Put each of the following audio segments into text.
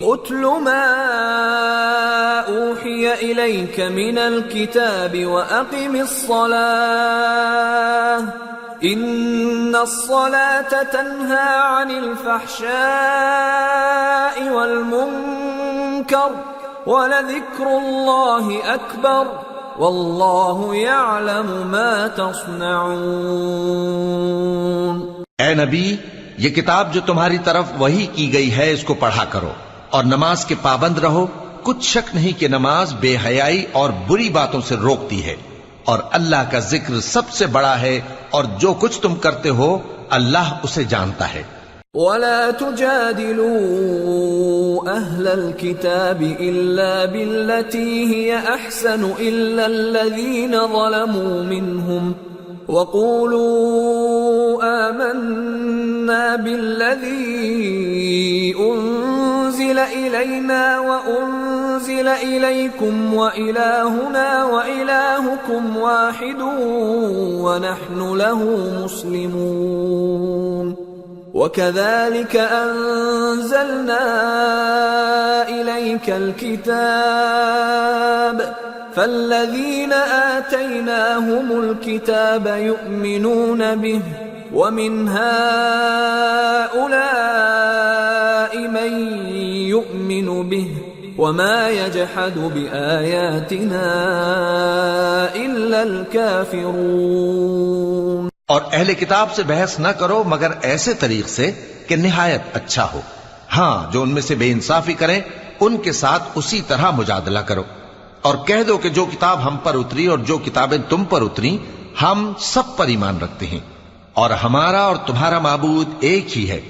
اتل ما اوحی الیک من الکتاب واقم الصلاة ان الصلاة تنہی عن الفحشاء والمنکر ولذکر اللہ اکبر واللہ یعلم ما تصنعون۔ اے نبی، یہ کتاب جو تمہاری طرف وحی کی گئی ہے اس کو پڑھا کرو اور نماز کے پابند رہو۔ کچھ شک نہیں کہ نماز بے حیائی اور بری باتوں سے روکتی ہے، اور اللہ کا ذکر سب سے بڑا ہے، اور جو کچھ تم کرتے ہو اللہ اسے جانتا ہے۔ وَلَا تُجَادِلُوا أَهْلَ الْكِتَابِ إِلَّا بِالَّتِي هِيَ أَحْسَنُ إِلَّا الَّذِينَ ظَلَمُوا مِنْهُمْ وَقُولُوا آمَنَّا بِالَّذِي أُنزِلَ إِلَيْنَا وَأُنزِلَ إِلَيْكُمْ وَإِلَٰهُنَا وَإِلَٰهُكُمْ وَاحِدٌ وَنَحْنُ لَهُ مُسْلِمُونَ وَكَذَلِكَ أَنزَلْنَا إِلَيْكَ الْكِتَابَ فَالَّذِينَ آتَيْنَاهُمُ الْكِتَابَ يُؤْمِنُونَ بِهِ وَمِنْ هَٰؤُلَاءِ مَن يُؤْمِنُ بِهِ وَمَا يَجْحَدُ بِآيَاتِنَا إِلَّا الْكَافِرُونَ۔ اور اہل کتاب سے بحث نہ کرو مگر ایسے طریق سے کہ نہایت اچھا ہو۔ ہاں، جو ان میں سے بے انصافی کریں ان کے ساتھ اسی طرح مجادلہ کرو، اور کہہ دو کہ جو کتاب ہم پر اتری اور جو کتابیں تم پر اتری ہم سب پر ایمان رکھتے ہیں، اور ہمارا اور تمہارا معبود ایک ہی ہے،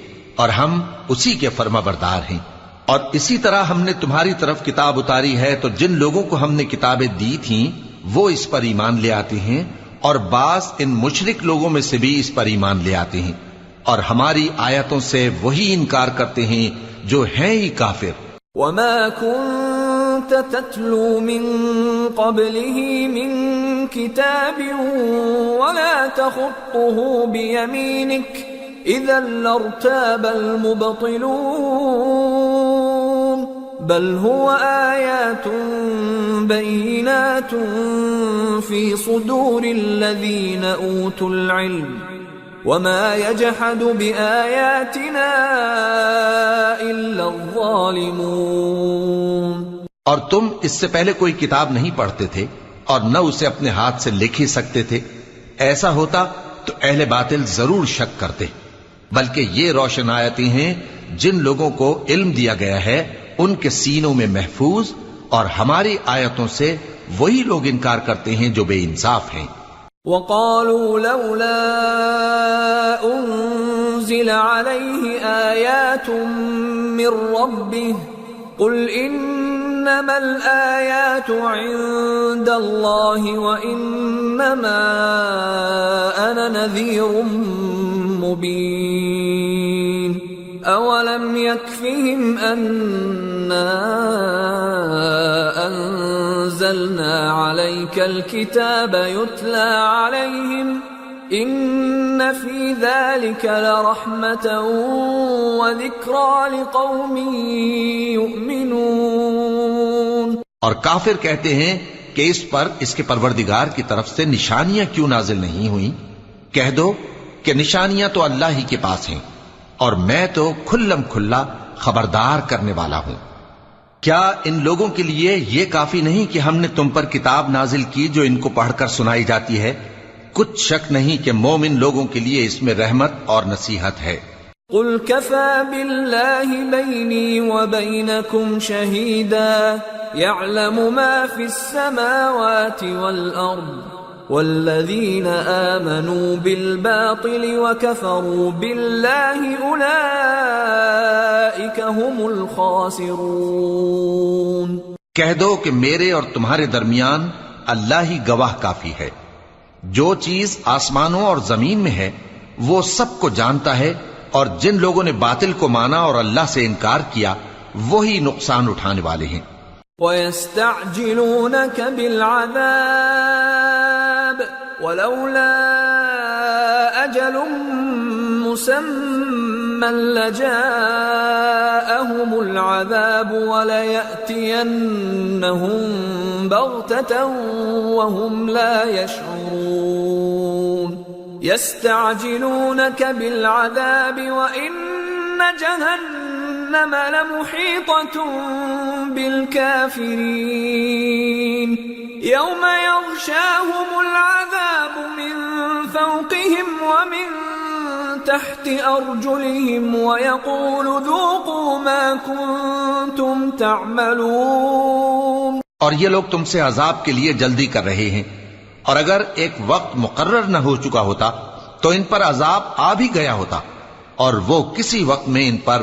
اور ہم اسی کے فرما بردار ہیں۔ اور اسی طرح ہم نے تمہاری طرف کتاب اتاری ہے تو جن لوگوں کو ہم نے کتابیں دی تھیں وہ اس پر ایمان لے آتے ہیں، اور بعض ان مشرک لوگوں میں سے بھی اس پر ایمان لے آتے ہیں، اور ہماری آیتوں سے وہی انکار کرتے ہیں جو ہیں ہی کافر۔ وَمَا كُنْتَ تَتْلُو مِن قَبْلِهِ مِن كِتَابٍ وَلَا تَخُطُّهُ بِيَمِينِكَ إِذًا لَّارْتَابَ الْمُبْطِلُونَ بَلْ هُوَ آيَاتٌ بَيِّنَاتٌ فِي صُدُورِ الَّذِينَ أُوتُوا الْعِلْمَ وَمَا يَجْحَدُ بِآيَاتِنَا إِلَّا الظَّالِمُونَ۔ اور تم اس سے پہلے کوئی کتاب نہیں پڑھتے تھے اور نہ اسے اپنے ہاتھ سے لکھ ہی سکتے تھے۔ ایسا ہوتا تو اہل باطل ضرور شک کرتے، بلکہ یہ روشن آیتیں ہیں جن لوگوں کو علم دیا گیا ہے ان کے سینوں میں محفوظ، اور ہماری آیتوں سے وہی لوگ انکار کرتے ہیں جو بے انصاف ہیں۔ وَقَالُوا لَوْلَا أُنزِلَ عَلَيْهِ آيَاتٌ مِّن رَّبِّهِ قُلْ إِنَّمَا الْآيَاتُ عِندَ اللَّهِ وَإِنَّمَا أَنَا نَذِيرٌ مُّبِينٌ أَوَلَمْ يَكْفِهِمْ أَنَّا أَنزَلْنَا عَلَيْكَ الْكِتَابَ يُتْلَى عَلَيْهِمْ إِنَّ فِي ذَلِكَ لَرَحْمَةً وَذِكْرَى لِقَوْمٍ يُؤْمِنُونَ۔ اور کافر کہتے ہیں کہ اس پر اس کے پروردگار کی طرف سے نشانیاں کیوں نازل نہیں ہوئیں؟ کہہ دو کہ نشانیاں تو اللہ ہی کے پاس ہیں، اور میں تو کھلم کھلا خبردار کرنے والا ہوں۔ کیا ان لوگوں کے لیے یہ کافی نہیں کہ ہم نے تم پر کتاب نازل کی جو ان کو پڑھ کر سنائی جاتی ہے؟ کچھ شک نہیں کہ مومن لوگوں کے لیے اس میں رحمت اور نصیحت ہے۔ قُلْ كَفَى بِاللَّهِ بَيْنِي وَبَيْنَكُمْ شَهِيدًا يَعْلَمُ مَا فِي السَّمَاوَاتِ وَالْأَرْضِ وَالَّذِينَ آمَنُوا بِالْبَاطِلِ وَكَفَرُوا بِاللَّهِ أُولَئِكَ هُمُ الْخَاسِرُونَ۔ کہہ دو کہ میرے اور تمہارے درمیان اللہ ہی گواہ کافی ہے، جو چیز آسمانوں اور زمین میں ہے وہ سب کو جانتا ہے، اور جن لوگوں نے باطل کو مانا اور اللہ سے انکار کیا وہی نقصان اٹھانے والے ہیں۔ وَيَسْتَعْجِلُونَكَ بِالْعَذَابِ وَلَوْلَا أَجَلٌ مُّسَمًّى لجاءهم العذاب وليأتينهم بغتة وهم لا يشعرون يستعجلونك بالعذاب وإن جهنم لمحيطة بالكافرين يوم يغشاهم العذاب من فوقهم ومن تحت أرجلهم ويقول ذوقوا ما كنتم تعملون. اور یہ لوگ تم سے عذاب کے لیے جلدی کر رہے ہیں، اور اگر ایک وقت مقرر نہ ہو چکا ہوتا تو ان پر عذاب آ بھی گیا ہوتا، اور وہ کسی وقت میں ان پر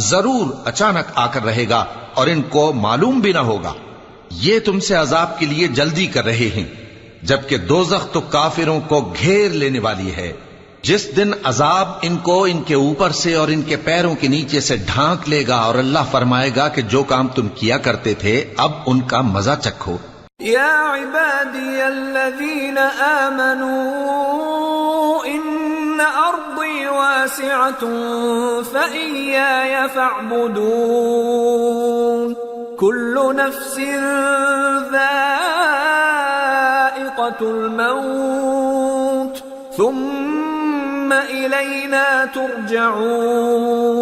ضرور اچانک آ کر رہے گا اور ان کو معلوم بھی نہ ہوگا. یہ تم سے عذاب کے لیے جلدی کر رہے ہیں، جبکہ دوزخ تو کافروں کو گھیر لینے والی ہے. جس دن عذاب ان کو ان کے اوپر سے اور ان کے پیروں کے نیچے سے ڈھانک لے گا، اور اللہ فرمائے گا کہ جو کام تم کیا کرتے تھے اب ان کا مزہ چکھو. یا عبادی الذین آمنوا ان ارضی واسعة فإیای فاعبدون. كل نفس ذائقة الموت ثم إلينا ترجعون.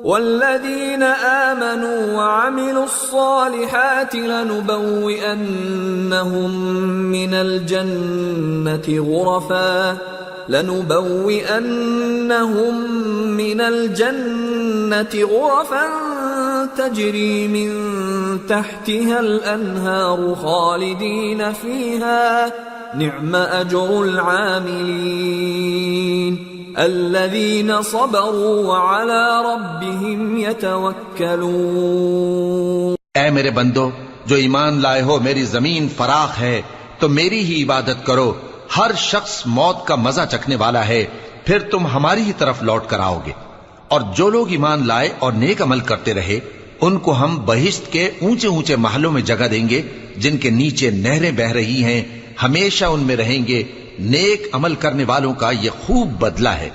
والذين آمنوا وعملوا الصالحات لنبوئنهم من الجنة غرفا تجري من تحتها الأنهار خالدين فيها نعم أجر العاملين الذين صبروا وعلى ربهم يتوكلون. اے میرے بندو جو ایمان لائے ہو، میری زمین فراخ ہے تو میری ہی عبادت کرو. ہر شخص موت کا مزہ چکھنے والا ہے، پھر تم ہماری ہی طرف لوٹ کر آؤ گے. اور جو لوگ ایمان لائے اور نیک عمل کرتے رہے ان کو ہم بہشت کے اونچے اونچے محلوں میں جگہ دیں گے جن کے نیچے نہریں بہ رہی ہیں، ہمیشہ ان میں رہیں گے. نیک عمل کرنے والوں کا یہ خوب بدلہ ہے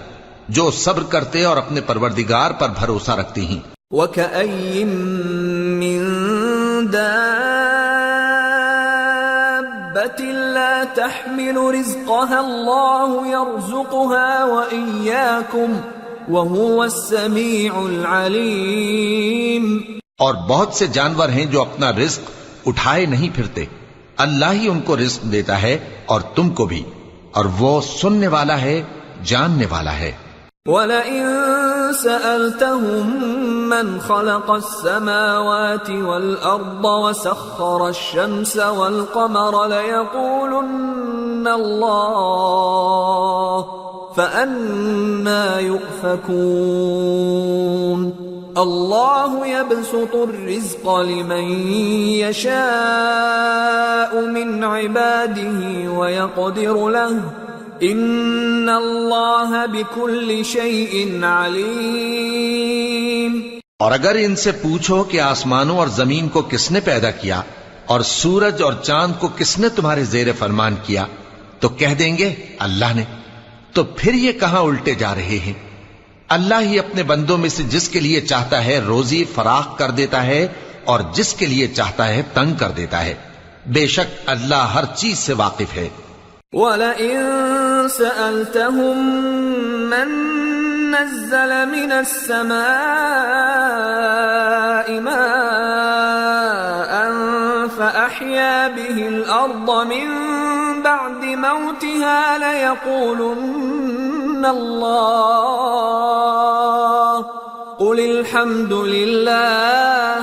جو صبر کرتے اور اپنے پروردگار پر بھروسہ رکھتے ہیں. وَكَأَيٍّ مِّن دَابَّةٍ لَّا تَحْمِلُ رِزْقَهَا اللَّهُ يَرْزُقُهَا وَإِيَّاكُمْ وَهُوَ السَّمِيعُ الْعَلِيمُ. اور بہت سے جانور ہیں جو اپنا رزق اٹھائے نہیں پھرتے، اللہ ہی ان کو رزق دیتا ہے اور تم کو بھی، اور وہ سننے والا ہے، جاننے والا ہے. وَلَئِن سَأَلْتَهُم مَّنْ خَلَقَ السَّمَاوَاتِ وَالْأَرْضَ وَسَخَّرَ الشَّمْسَ وَالْقَمَرَ لَيَقُولُنَّ اللَّهُ فَأَنَّى يُؤْفَكُونَ. اللہ يبسط الرزق لمن يشاء من عباده ويقدر له ان اللہ بكل شيء علیم. اور اگر ان سے پوچھو کہ آسمانوں اور زمین کو کس نے پیدا کیا اور سورج اور چاند کو کس نے تمہارے زیر فرمان کیا تو کہہ دیں گے اللہ نے. تو پھر یہ کہاں الٹے جا رہے ہیں؟ اللہ ہی اپنے بندوں میں سے جس کے لیے چاہتا ہے روزی فراخ کر دیتا ہے اور جس کے لیے چاہتا ہے تنگ کر دیتا ہے. بے شک اللہ ہر چیز سے واقف ہے. وَلَئِن سَأَلْتَهُم مَّن نَّزَّلَ مِنَ السَّمَاءِ مَاءً فَأَحْيَا بِهِ الْأَرْضَ مِن بَعْدِ مَوْتِهَا لَيَقُولُنَّ اللَّهُ قُلِ الْحَمْدُ لِلَّهِ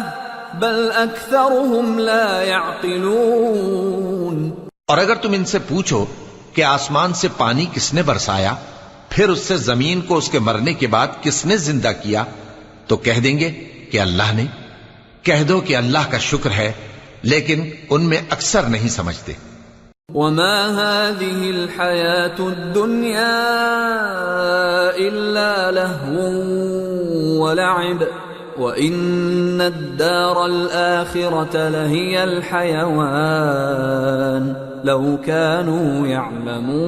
بَلْ أَكْثَرُهُمْ لَا يَعْقِلُونَ. اور اگر تم ان سے پوچھو کہ آسمان سے پانی کس نے برسایا، پھر اس سے زمین کو اس کے مرنے کے بعد کس نے زندہ کیا، تو کہہ دیں گے کہ اللہ نے. کہہ دو کہ اللہ کا شکر ہے، لیکن ان میں اکثر نہیں سمجھتے. وَمَا هَذِهِ الْحَيَاةُ الدُّنْيَا إِلَّا لَهْوٌ وَلَعِبٌ وَإِنَّ الدَّارَ الْآخِرَةَ لَهِيَ الْحَيَوَانُ لَوْ كَانُوا يَعْلَمُونَ.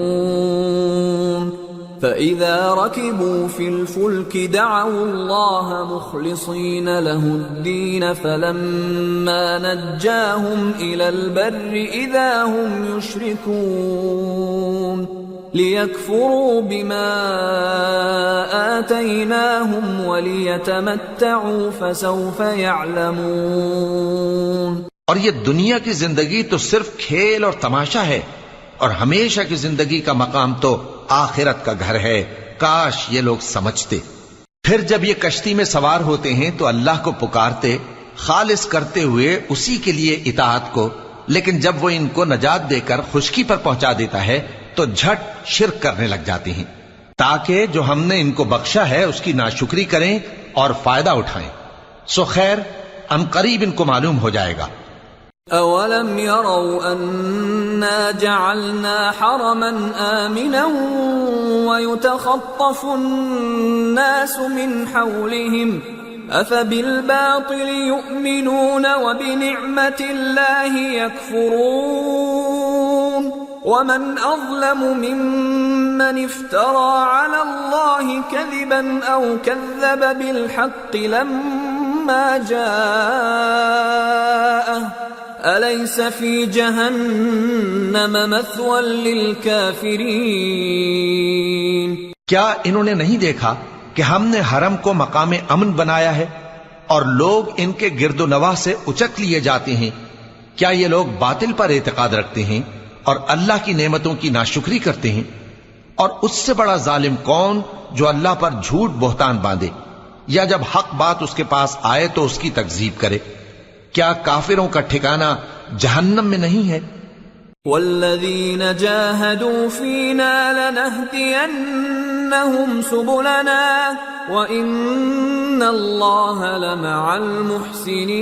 فإذا ركبوا في الفلك دعوا الله مخلصين له الدين فلما نجاهم إلى البر إذا هم يشركون ليكفروا بما آتيناهم وليتمتعوا فسوف يعلمون۔ اور یہ دنیا کی زندگی تو صرف کھیل اور تماشا ہے، اور ہمیشہ کی زندگی کا مقام تو آخرت کا گھر ہے، کاش یہ لوگ سمجھتے۔ پھر جب یہ کشتی میں سوار ہوتے ہیں تو اللہ کو پکارتے، خالص کرتے ہوئے اسی کے لیے اطاعت کو، لیکن جب وہ ان کو نجات دے کر خشکی پر پہنچا دیتا ہے تو جھٹ شرک کرنے لگ جاتے ہیں، تاکہ جو ہم نے ان کو بخشا ہے اس کی ناشکری کریں اور فائدہ اٹھائیں۔ سو خیر عنقریب ان کو معلوم ہو جائے گا۔ أَوَلَمْ يَرَوْا أَنَّا جَعَلْنَا حَرَمًا آمِنًا وَيُتَخَطَّفُ النَّاسُ مِنْ حَوْلِهِمْ أَفَبِالْبَاطِلِ يُؤْمِنُونَ وَبِنِعْمَةِ اللَّهِ يَكْفُرُونَ وَمَنْ أَظْلَمُ مِمَّنِ افْتَرَى عَلَى اللَّهِ كَذِبًا أَوْ كَذَّبَ بِالْحَقِّ لَمَّا جَاءَهُ أَلَيْسَ فِي جَهَنَّمَ مَثْوًى لِلْكَافِرِينَ۔ کیا انہوں نے نہیں دیکھا کہ ہم نے حرم کو مقام امن بنایا ہے اور لوگ ان کے گرد و نواح سے اچک لیے جاتے ہیں؟ کیا یہ لوگ باطل پر اعتقاد رکھتے ہیں اور اللہ کی نعمتوں کی ناشکری کرتے ہیں؟ اور اس سے بڑا ظالم کون جو اللہ پر جھوٹ بہتان باندھے، یا جب حق بات اس کے پاس آئے تو اس کی تکذیب کرے؟ کیا کافروں کا ٹھکانہ جہنم میں نہیں ہے؟ والذین جاہدوا فینا لنہدینہم سبلنا وإن اللہ لمع المحسنین۔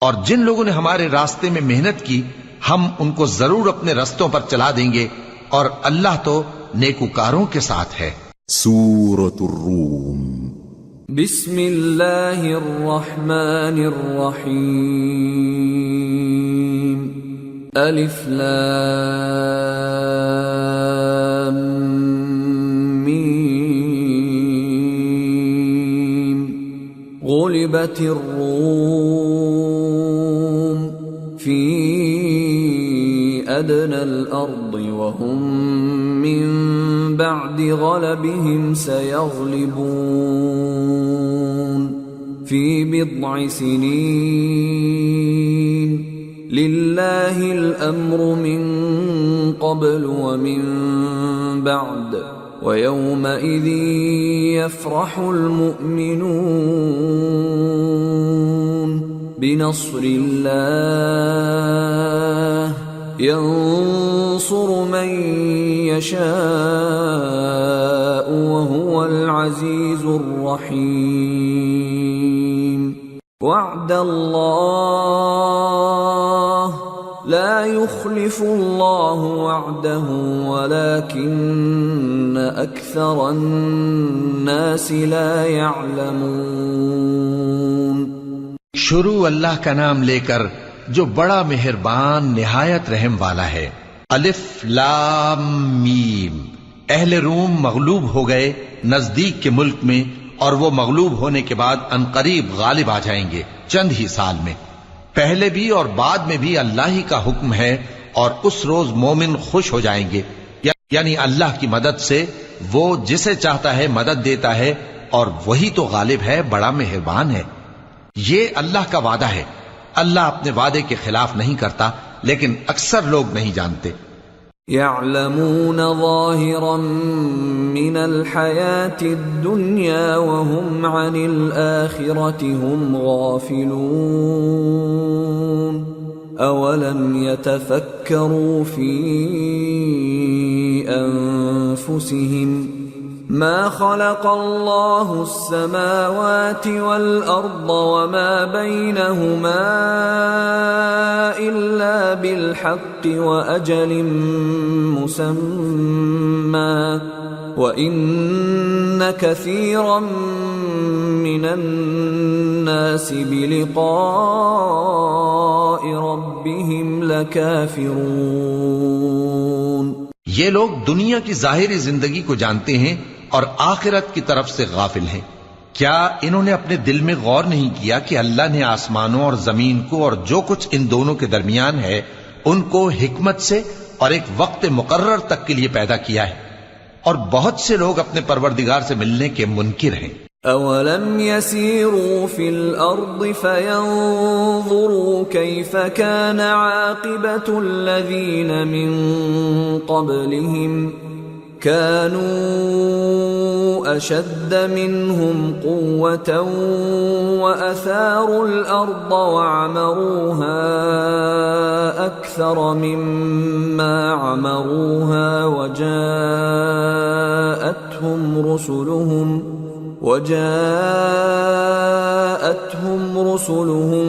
اور جن لوگوں نے ہمارے راستے میں محنت کی ہم ان کو ضرور اپنے رستوں پر چلا دیں گے، اور اللہ تو نیکوکاروں کے ساتھ ہے۔ سورة الروم۔ بسم اللہ الرحمن الرحیم۔ الف لام میم۔ غلبت الروم فی ادنى الارض وهم من بعد غلبهم سيغلبون في بضع سنين لله الامر من قبل ومن بعد ويومئذ يفرح المؤمنون بنصر الله ينصر من يشاء وهو العزيز الرحيم۔ وعد الله لا يخلف الله وعده ولكن أكثر الناس لا يعلمون۔ شروع اللہ کا نام لے کر جو بڑا مہربان نہایت رحم والا ہے۔ الف لام میم۔ اہل روم مغلوب ہو گئے نزدیک کے ملک میں، اور وہ مغلوب ہونے کے بعد عنقریب غالب آ جائیں گے چند ہی سال میں۔ پہلے بھی اور بعد میں بھی اللہ ہی کا حکم ہے، اور اس روز مومن خوش ہو جائیں گے، یعنی اللہ کی مدد سے وہ جسے چاہتا ہے مدد دیتا ہے، اور وہی تو غالب ہے، بڑا مہربان ہے۔ یہ اللہ کا وعدہ ہے، اللہ اپنے وعدے کے خلاف نہیں کرتا، لیکن اکثر لوگ نہیں جانتے۔ يعلمون ظاهرا من الحياة الدنيا وهم عن الآخرة هم غافلون أولم يتفكروا في أنفسهم ما خلق الله السماوات والأرض وما بينهما إلا بالحق وأجل مسمى وَإِنَّ كَثِيرًا مِّنَ النَّاسِ بِلِقَاءِ رَبِّهِمْ لَكَافِرُونَ. یہ لوگ دنیا کی ظاہری زندگی کو جانتے ہیں اور آخرت کی طرف سے غافل ہیں. کیا انہوں نے اپنے دل میں غور نہیں کیا کہ اللہ نے آسمانوں اور زمین کو اور جو کچھ ان دونوں کے درمیان ہے ان کو حکمت سے اور ایک وقت مقرر تک کے لیے پیدا کیا ہے؟ اور بہت سے لوگ اپنے پروردگار سے ملنے کے منکر ہیں. أَوَلَمْ يَسِيرُوا فِي الْأَرْضِ فَيَنظُرُوا كَيْفَ كَانَ عَاقِبَةُ الَّذِينَ مِن قَبْلِهِمْ كَانُوا أَشَدَّ مِنْهُمْ قُوَّةً وَأَثَارُوا الْأَرْضَ وَعَمَرُوهَا أَكْثَرَ مِمَّا عَمَرُوهَا وجاءتهم رسلهم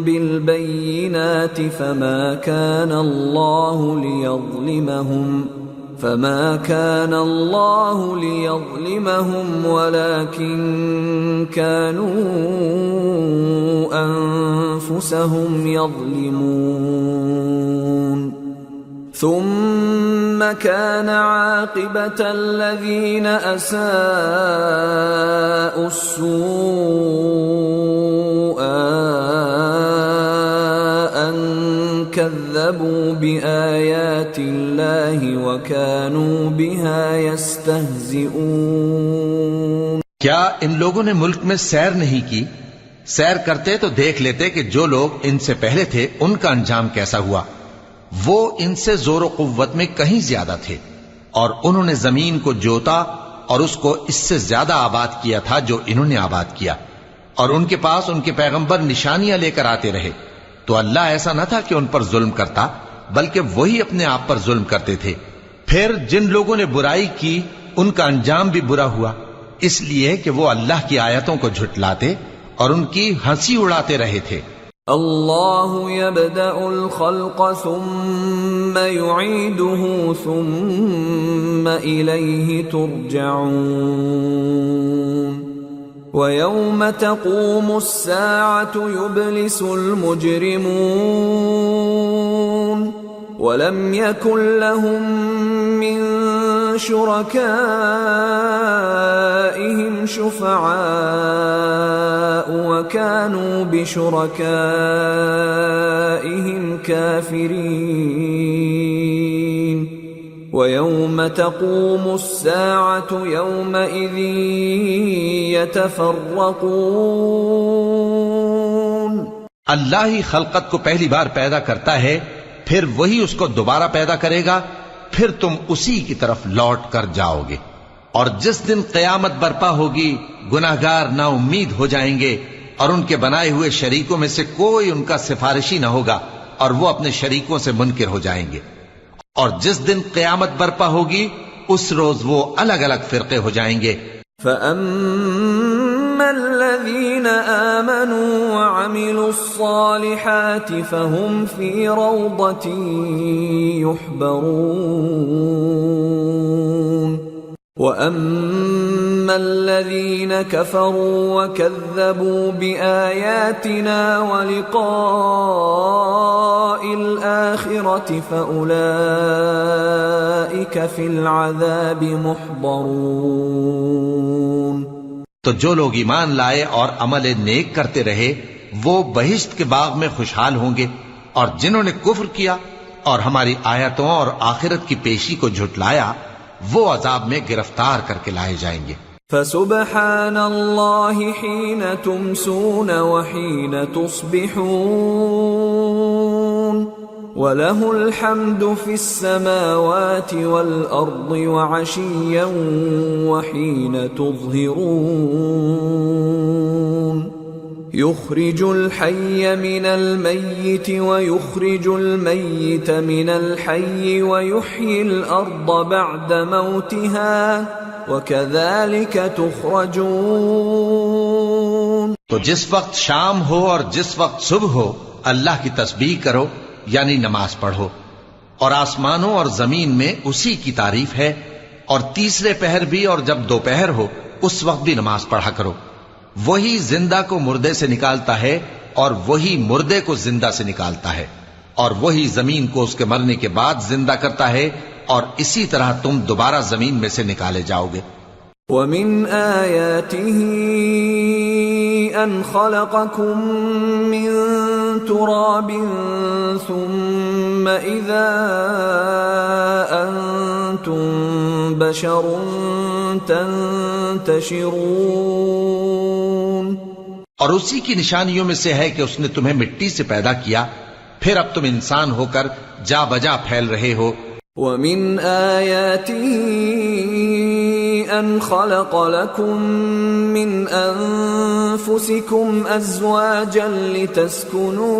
بالبينات فما كان الله ليظلمهم ولكن كانوا أنفسهم يظلمون. ثم كان عاقبة الذين أساءوا السوء أن كذبوا بآيات الله وكانوا بها يستهزئون. کیا ان لوگوں نے ملک میں سیر نہیں کی؟ سیر کرتے تو دیکھ لیتے کہ جو لوگ ان سے پہلے تھے ان کا انجام کیسا ہوا. وہ ان سے زور و قوت میں کہیں زیادہ تھے اور انہوں نے زمین کو جوتا اور اس کو اس سے زیادہ آباد کیا تھا جو انہوں نے آباد کیا. اور ان کے پاس ان کے پیغمبر نشانیاں لے کر آتے رہے. تو اللہ ایسا نہ تھا کہ ان پر ظلم کرتا بلکہ وہی اپنے آپ پر ظلم کرتے تھے. پھر جن لوگوں نے برائی کی ان کا انجام بھی برا ہوا اس لیے کہ وہ اللہ کی آیتوں کو جھٹلاتے اور ان کی ہنسی اڑاتے رہے تھے. اللہ يبدأ الخلق ثم يعيده ثم إليه ترجعون. ويوم تقوم الساعة يبلس المجرمون ولم يكن لهم من شركائهم شفعاء وكانوا بشركائهم كافرين. ويوم تقوم الساعة يومئذ يتفرقون. اللہ ہی خلقت کو پہلی بار پیدا کرتا ہے پھر وہی اس کو دوبارہ پیدا کرے گا پھر تم اسی کی طرف لوٹ کر جاؤ گے. اور جس دن قیامت برپا ہوگی گناہگار نا امید ہو جائیں گے اور ان کے بنائے ہوئے شریکوں میں سے کوئی ان کا سفارشی نہ ہوگا اور وہ اپنے شریکوں سے منکر ہو جائیں گے. اور جس دن قیامت برپا ہوگی اس روز وہ الگ الگ فرقے ہو جائیں گے. فَأَمَّا الَّذِينَ آمَنُوا وَعَمِلُوا الصَّالِحَاتِ فَهُمْ فِي رَوْضَةٍ يُحْبَرُونَ. وَأَمَّا الَّذِينَ كَفَرُوا وَكَذَّبُوا بِآيَاتِنَا وَلِقَاءِ الْآخِرَةِ فَأُولَئِكَ فِي الْعَذَابِ مُحْضَرُونَ. تو جو لوگ ایمان لائے اور عمل نیک کرتے رہے وہ بہشت کے باغ میں خوشحال ہوں گے اور جنہوں نے کفر کیا اور ہماری آیتوں اور آخرت کی پیشی کو جھٹلایا وہ عذاب میں گرفتار کر کے لائے جائیں گے. فسبحان اللہ حین تمسون وحین تصبحون وَلَهُ الْحَمْدُ فِي السَّمَاوَاتِ وَالْأَرْضِ وَعَشِيًّا وَحِينَ تُظْهِرُونَ. يُخْرِجُ الْحَيَّ مِنَ الْمَيِّتِ وَيُخْرِجُ الْمَيِّتَ مِنَ الْحَيِّ وَيُحْيِي الْأَرْضَ بَعْدَ مَوْتِهَا وَكَذَلِكَ تُخْرَجُونَ. تو جس وقت شام ہو اور جس وقت صبح ہو اللہ کی تسبیح کرو یعنی نماز پڑھو. اور آسمانوں اور زمین میں اسی کی تعریف ہے اور تیسرے پہر بھی اور جب دوپہر ہو اس وقت بھی نماز پڑھا کرو۔ وہی زندہ کو مردے سے نکالتا ہے اور وہی مردے کو زندہ سے نکالتا ہے، اور وہی زمین کو اس کے مرنے کے بعد زندہ کرتا ہے، اور اسی طرح تم دوبارہ زمین میں سے نکالے جاؤ گے۔ وَمِنْ آيَاتِهِ أَنْ خَلَقَكُم مِّن تُرَابٍ ثُمَّ إِذَا أَنْتُمْ بَشَرٌ تَنْتَشِرُونَ۔ اور اسی کی نشانیوں میں سے ہے کہ اس نے تمہیں مٹی سے پیدا کیا، پھر اب تم انسان ہو کر جا بجا پھیل رہے ہو۔ وَمِنْ آيَاتِهِ أَنْ خَلَقَ لَكُم مِّنْ أَنفُسِكُمْ أَزْوَاجًا لِتَسْكُنُوا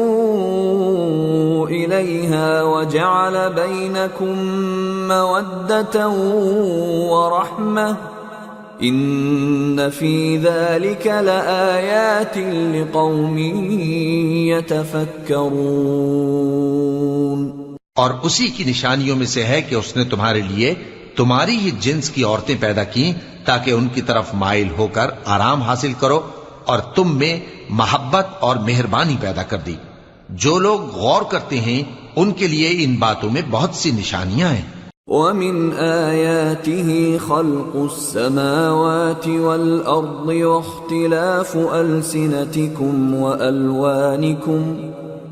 إِلَيْهَا وَجَعَلَ بَيْنَكُم مَّوَدَّةً وَرَحْمَةً إِنَّ فِي ذَلِكَ لَآيَاتٍ لِقَوْمٍ يَتَفَكَّرُونَ۔ اور اسی کی نشانیوں میں سے ہے کہ اس نے تمہارے لیے تمہاری ہی جنس کی عورتیں پیدا کی تاکہ ان کی طرف مائل ہو کر آرام حاصل کرو، اور تم میں محبت اور مہربانی پیدا کر دی۔ جو لوگ غور کرتے ہیں ان کے لیے ان باتوں میں بہت سی نشانیاں ہیں۔ وَمِنْ آيَاتِهِ خَلْقُ السَّمَاوَاتِ وَالْأَرْضِ وَاخْتِلَافُ أَلْسِنَتِكُمْ وَأَلْوَانِكُمْ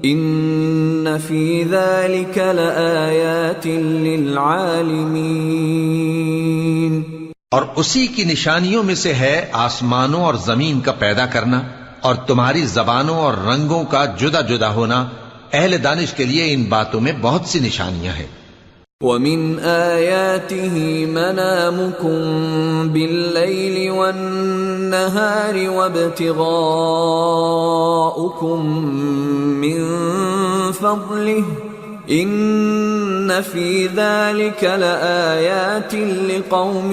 إِنَّ فِي ذَلِكَ لَآيَاتٍ لِلْعَالِمِينَ۔ اور اسی کی نشانیوں میں سے ہے آسمانوں اور زمین کا پیدا کرنا، اور تمہاری زبانوں اور رنگوں کا جدا جدا ہونا، اہل دانش کے لیے ان باتوں میں بہت سی نشانیاں ہیں۔ وَمِنْ آيَاتِهِ مَنَامُكُمْ بِاللَّيْلِ وَالنَّهَارِ وَابْتِغَاؤُكُمْ مِنْ فَضْلِهِ إِنَّ فِي ذَلِكَ لَآيَاتٍ لِقَوْمٍ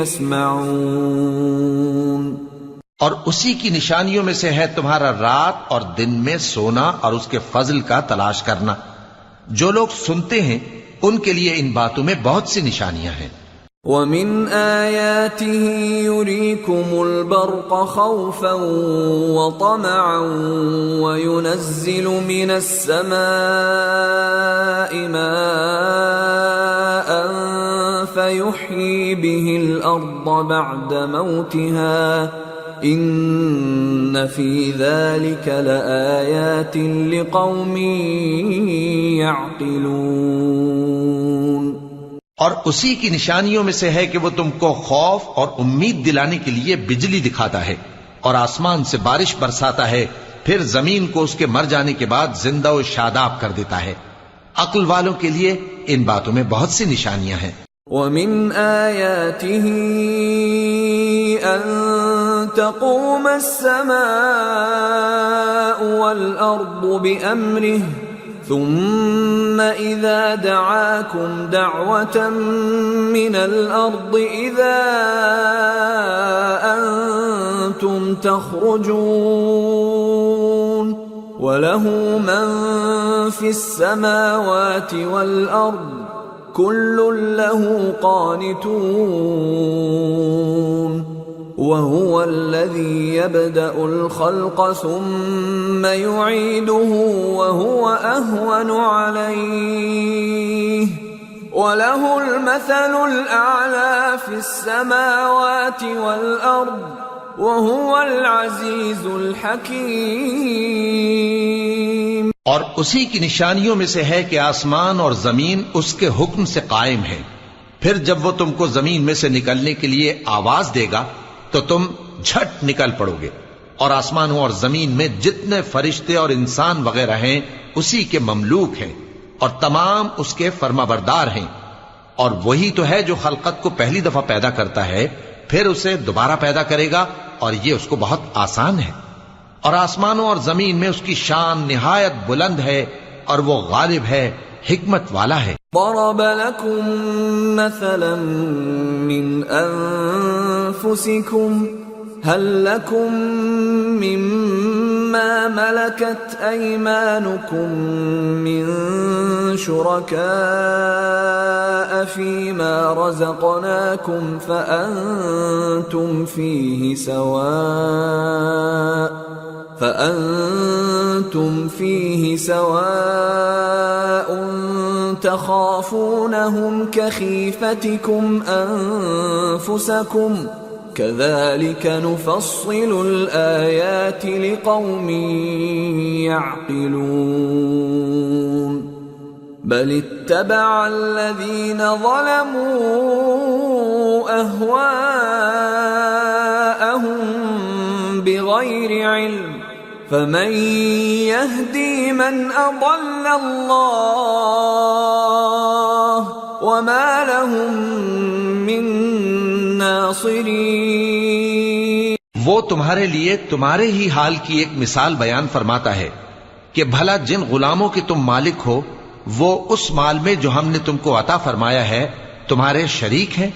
يَسْمَعُونَ۔ اور اسی کی نشانیوں میں سے ہے تمہارا رات اور دن میں سونا اور اس کے فضل کا تلاش کرنا۔ جو لوگ سنتے ہیں ان کے لیے ان باتوں میں بہت سی نشانیاں ہیں۔ وَمِنْ آيَاتِهِ يُرِيكُمُ الْبَرْقَ خَوْفًا وَطَمَعًا وَيُنَزِّلُ مِنَ السَّمَاءِ مَاءً فَيُحْيِي بِهِ الْأَرْضَ بَعْدَ مَوْتِهَا إِنَّ فِي ذَلِكَ لَآيَاتٍ لِقَوْمٍ يَعْقِلُونَ۔ اور اسی کی نشانیوں میں سے ہے کہ وہ تم کو خوف اور امید دلانے کے لیے بجلی دکھاتا ہے، اور آسمان سے بارش برساتا ہے، پھر زمین کو اس کے مر جانے کے بعد زندہ و شاداب کر دیتا ہے۔ عقل والوں کے لیے ان باتوں میں بہت سی نشانیاں ہیں۔ وَمِنْ آيَاتِهِ أَن تَقُومَ السَّمَاءُ وَالْأَرْضُ بِأَمْرِهِ ثُمَّ إِذَا دَعَاكُمْ دَعْوَةً مِّنَ الْأَرْضِ إِذَا أَنْتُمْ تَخْرُجُونَ وَلَهُ مَنْ فِي السَّمَاوَاتِ وَالْأَرْضِ كُلٌّ لَهُ قَانِتُونَ وَهُوَ الَّذِي يَبْدَأُ الْخَلْقَ ثُمَّ يُعِيدُهُ وَهُوَ أَهْوَنُ عَلَيْهِ وَلَهُ الْمَثَلُ الْأَعْلَى فِي السَّمَاوَاتِ وَالْأَرْضِ وَهُوَ الْعَزِيزُ الْحَكِيمُ۔ اور اسی کی نشانیوں میں سے ہے کہ آسمان اور زمین اس کے حکم سے قائم ہے، پھر جب وہ تم کو زمین میں سے نکلنے کے لیے آواز دے گا تو تم جھٹ نکل پڑو گے، اور آسمانوں اور زمین میں جتنے فرشتے اور انسان وغیرہ ہیں اسی کے مملوک ہیں، اور تمام اس کے فرما بردار ہیں۔ اور وہی تو ہے جو خلقت کو پہلی دفعہ پیدا کرتا ہے، پھر اسے دوبارہ پیدا کرے گا، اور یہ اس کو بہت آسان ہے۔ اور آسمانوں اور زمین میں اس کی شان نہایت بلند ہے، اور وہ غالب ہے، حکمت والا ہے۔ ضرب لكم مثلا من أنفسكم هل لكم مما ملكت أيمانكم من شركاء فيما رزقناكم فأنتم فيه سواء تخافونهم كخيفتكم أنفسكم كذلك نفصل الآيات لقوم يعقلون بل اتبع الذين ظلموا أهواءهم بغير علم فمن يهدي من أضل الله وما لهم من ناصرین۔ وہ تمہارے لیے تمہارے ہی حال کی ایک مثال بیان فرماتا ہے کہ بھلا جن غلاموں کے تم مالک ہو وہ اس مال میں جو ہم نے تم کو عطا فرمایا ہے تمہارے شریک ہیں،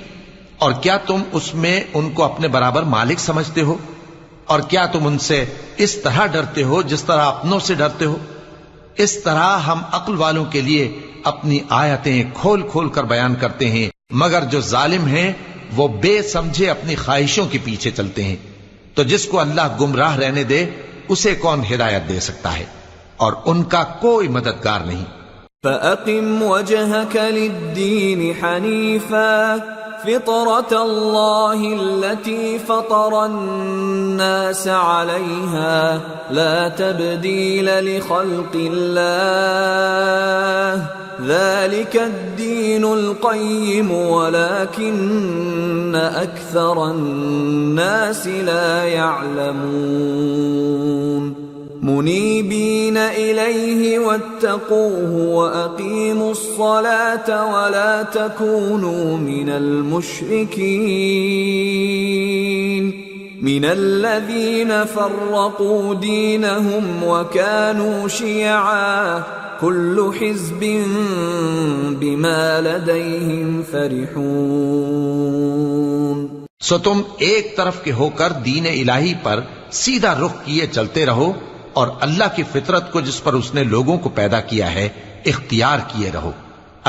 اور کیا تم اس میں ان کو اپنے برابر مالک سمجھتے ہو؟ اور کیا تم ان سے اس طرح ڈرتے ہو جس طرح اپنوں سے ڈرتے ہو؟ اس طرح ہم عقل والوں کے لیے اپنی آیتیں کھول کھول کر بیان کرتے ہیں، مگر جو ظالم ہیں وہ بے سمجھے اپنی خواہشوں کے پیچھے چلتے ہیں۔ تو جس کو اللہ گمراہ رہنے دے اسے کون ہدایت دے سکتا ہے، اور ان کا کوئی مددگار نہیں۔ فَأَقِمْ وَجْهَكَ لِلدِّينِ حَنِيفًا فِطْرَةَ اللَّهِ الَّتِي فَطَرَ النَّاسَ عَلَيْهَا لَا تَبْدِيلَ لِخَلْقِ اللَّهِ ذَلِكَ الدِّينُ الْقَيِّمُ وَلَكِنَّ أَكْثَرَ النَّاسِ لَا يَعْلَمُونَ منيبين إليه واتقوه وأقيموا الصلاة ولا تكونوا من المشركين من الذين فرقوا دينهم وكانوا شيعا كل حزب بما لديهم فرحون۔ سو تم ایک طرف کے ہو کر دین الہی پر سیدھا رخ کیے چلتے رہو، اور اللہ کی فطرت کو جس پر اس نے لوگوں کو پیدا کیا ہے اختیار کیے رہو۔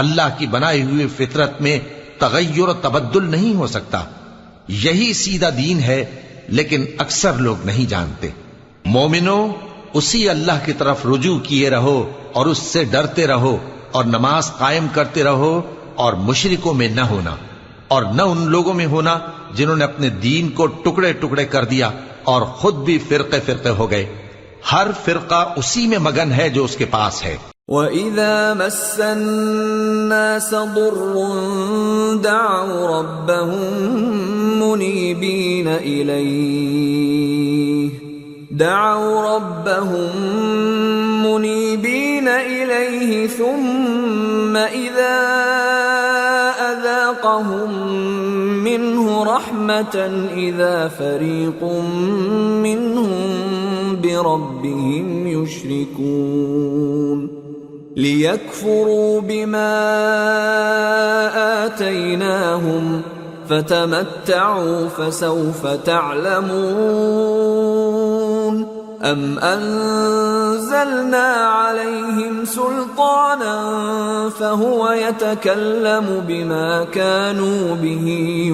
اللہ کی بنائی ہوئی فطرت میں تغیر و تبدل نہیں ہو سکتا، یہی سیدھا دین ہے، لیکن اکثر لوگ نہیں جانتے۔ مومنو، اسی اللہ کی طرف رجوع کیے رہو اور اس سے ڈرتے رہو، اور نماز قائم کرتے رہو، اور مشرکوں میں نہ ہونا، اور نہ ان لوگوں میں ہونا جنہوں نے اپنے دین کو ٹکڑے ٹکڑے کر دیا اور خود بھی فرقے فرقے ہو گئے۔ ہر فرقہ اسی میں مگن ہے جو اس کے پاس ہے۔ وَإِذَا مَسَّ النَّاسَ ضُرٌّ دَعَوْا رَبَّهُم مُنِيبِينَ إِلَيْهِ ثُمَّ إِذَا أَذَاقَهُم مِّنْهُ رَحْمَةً إِذَا فَرِيقٌ مِّنْهُم بربهم يشركون ليكفروا بما آتيناهم فتمتعوا فسوف تعلمون أم أنزلنا عليهم سلطانا فهو يتكلم بما كانوا به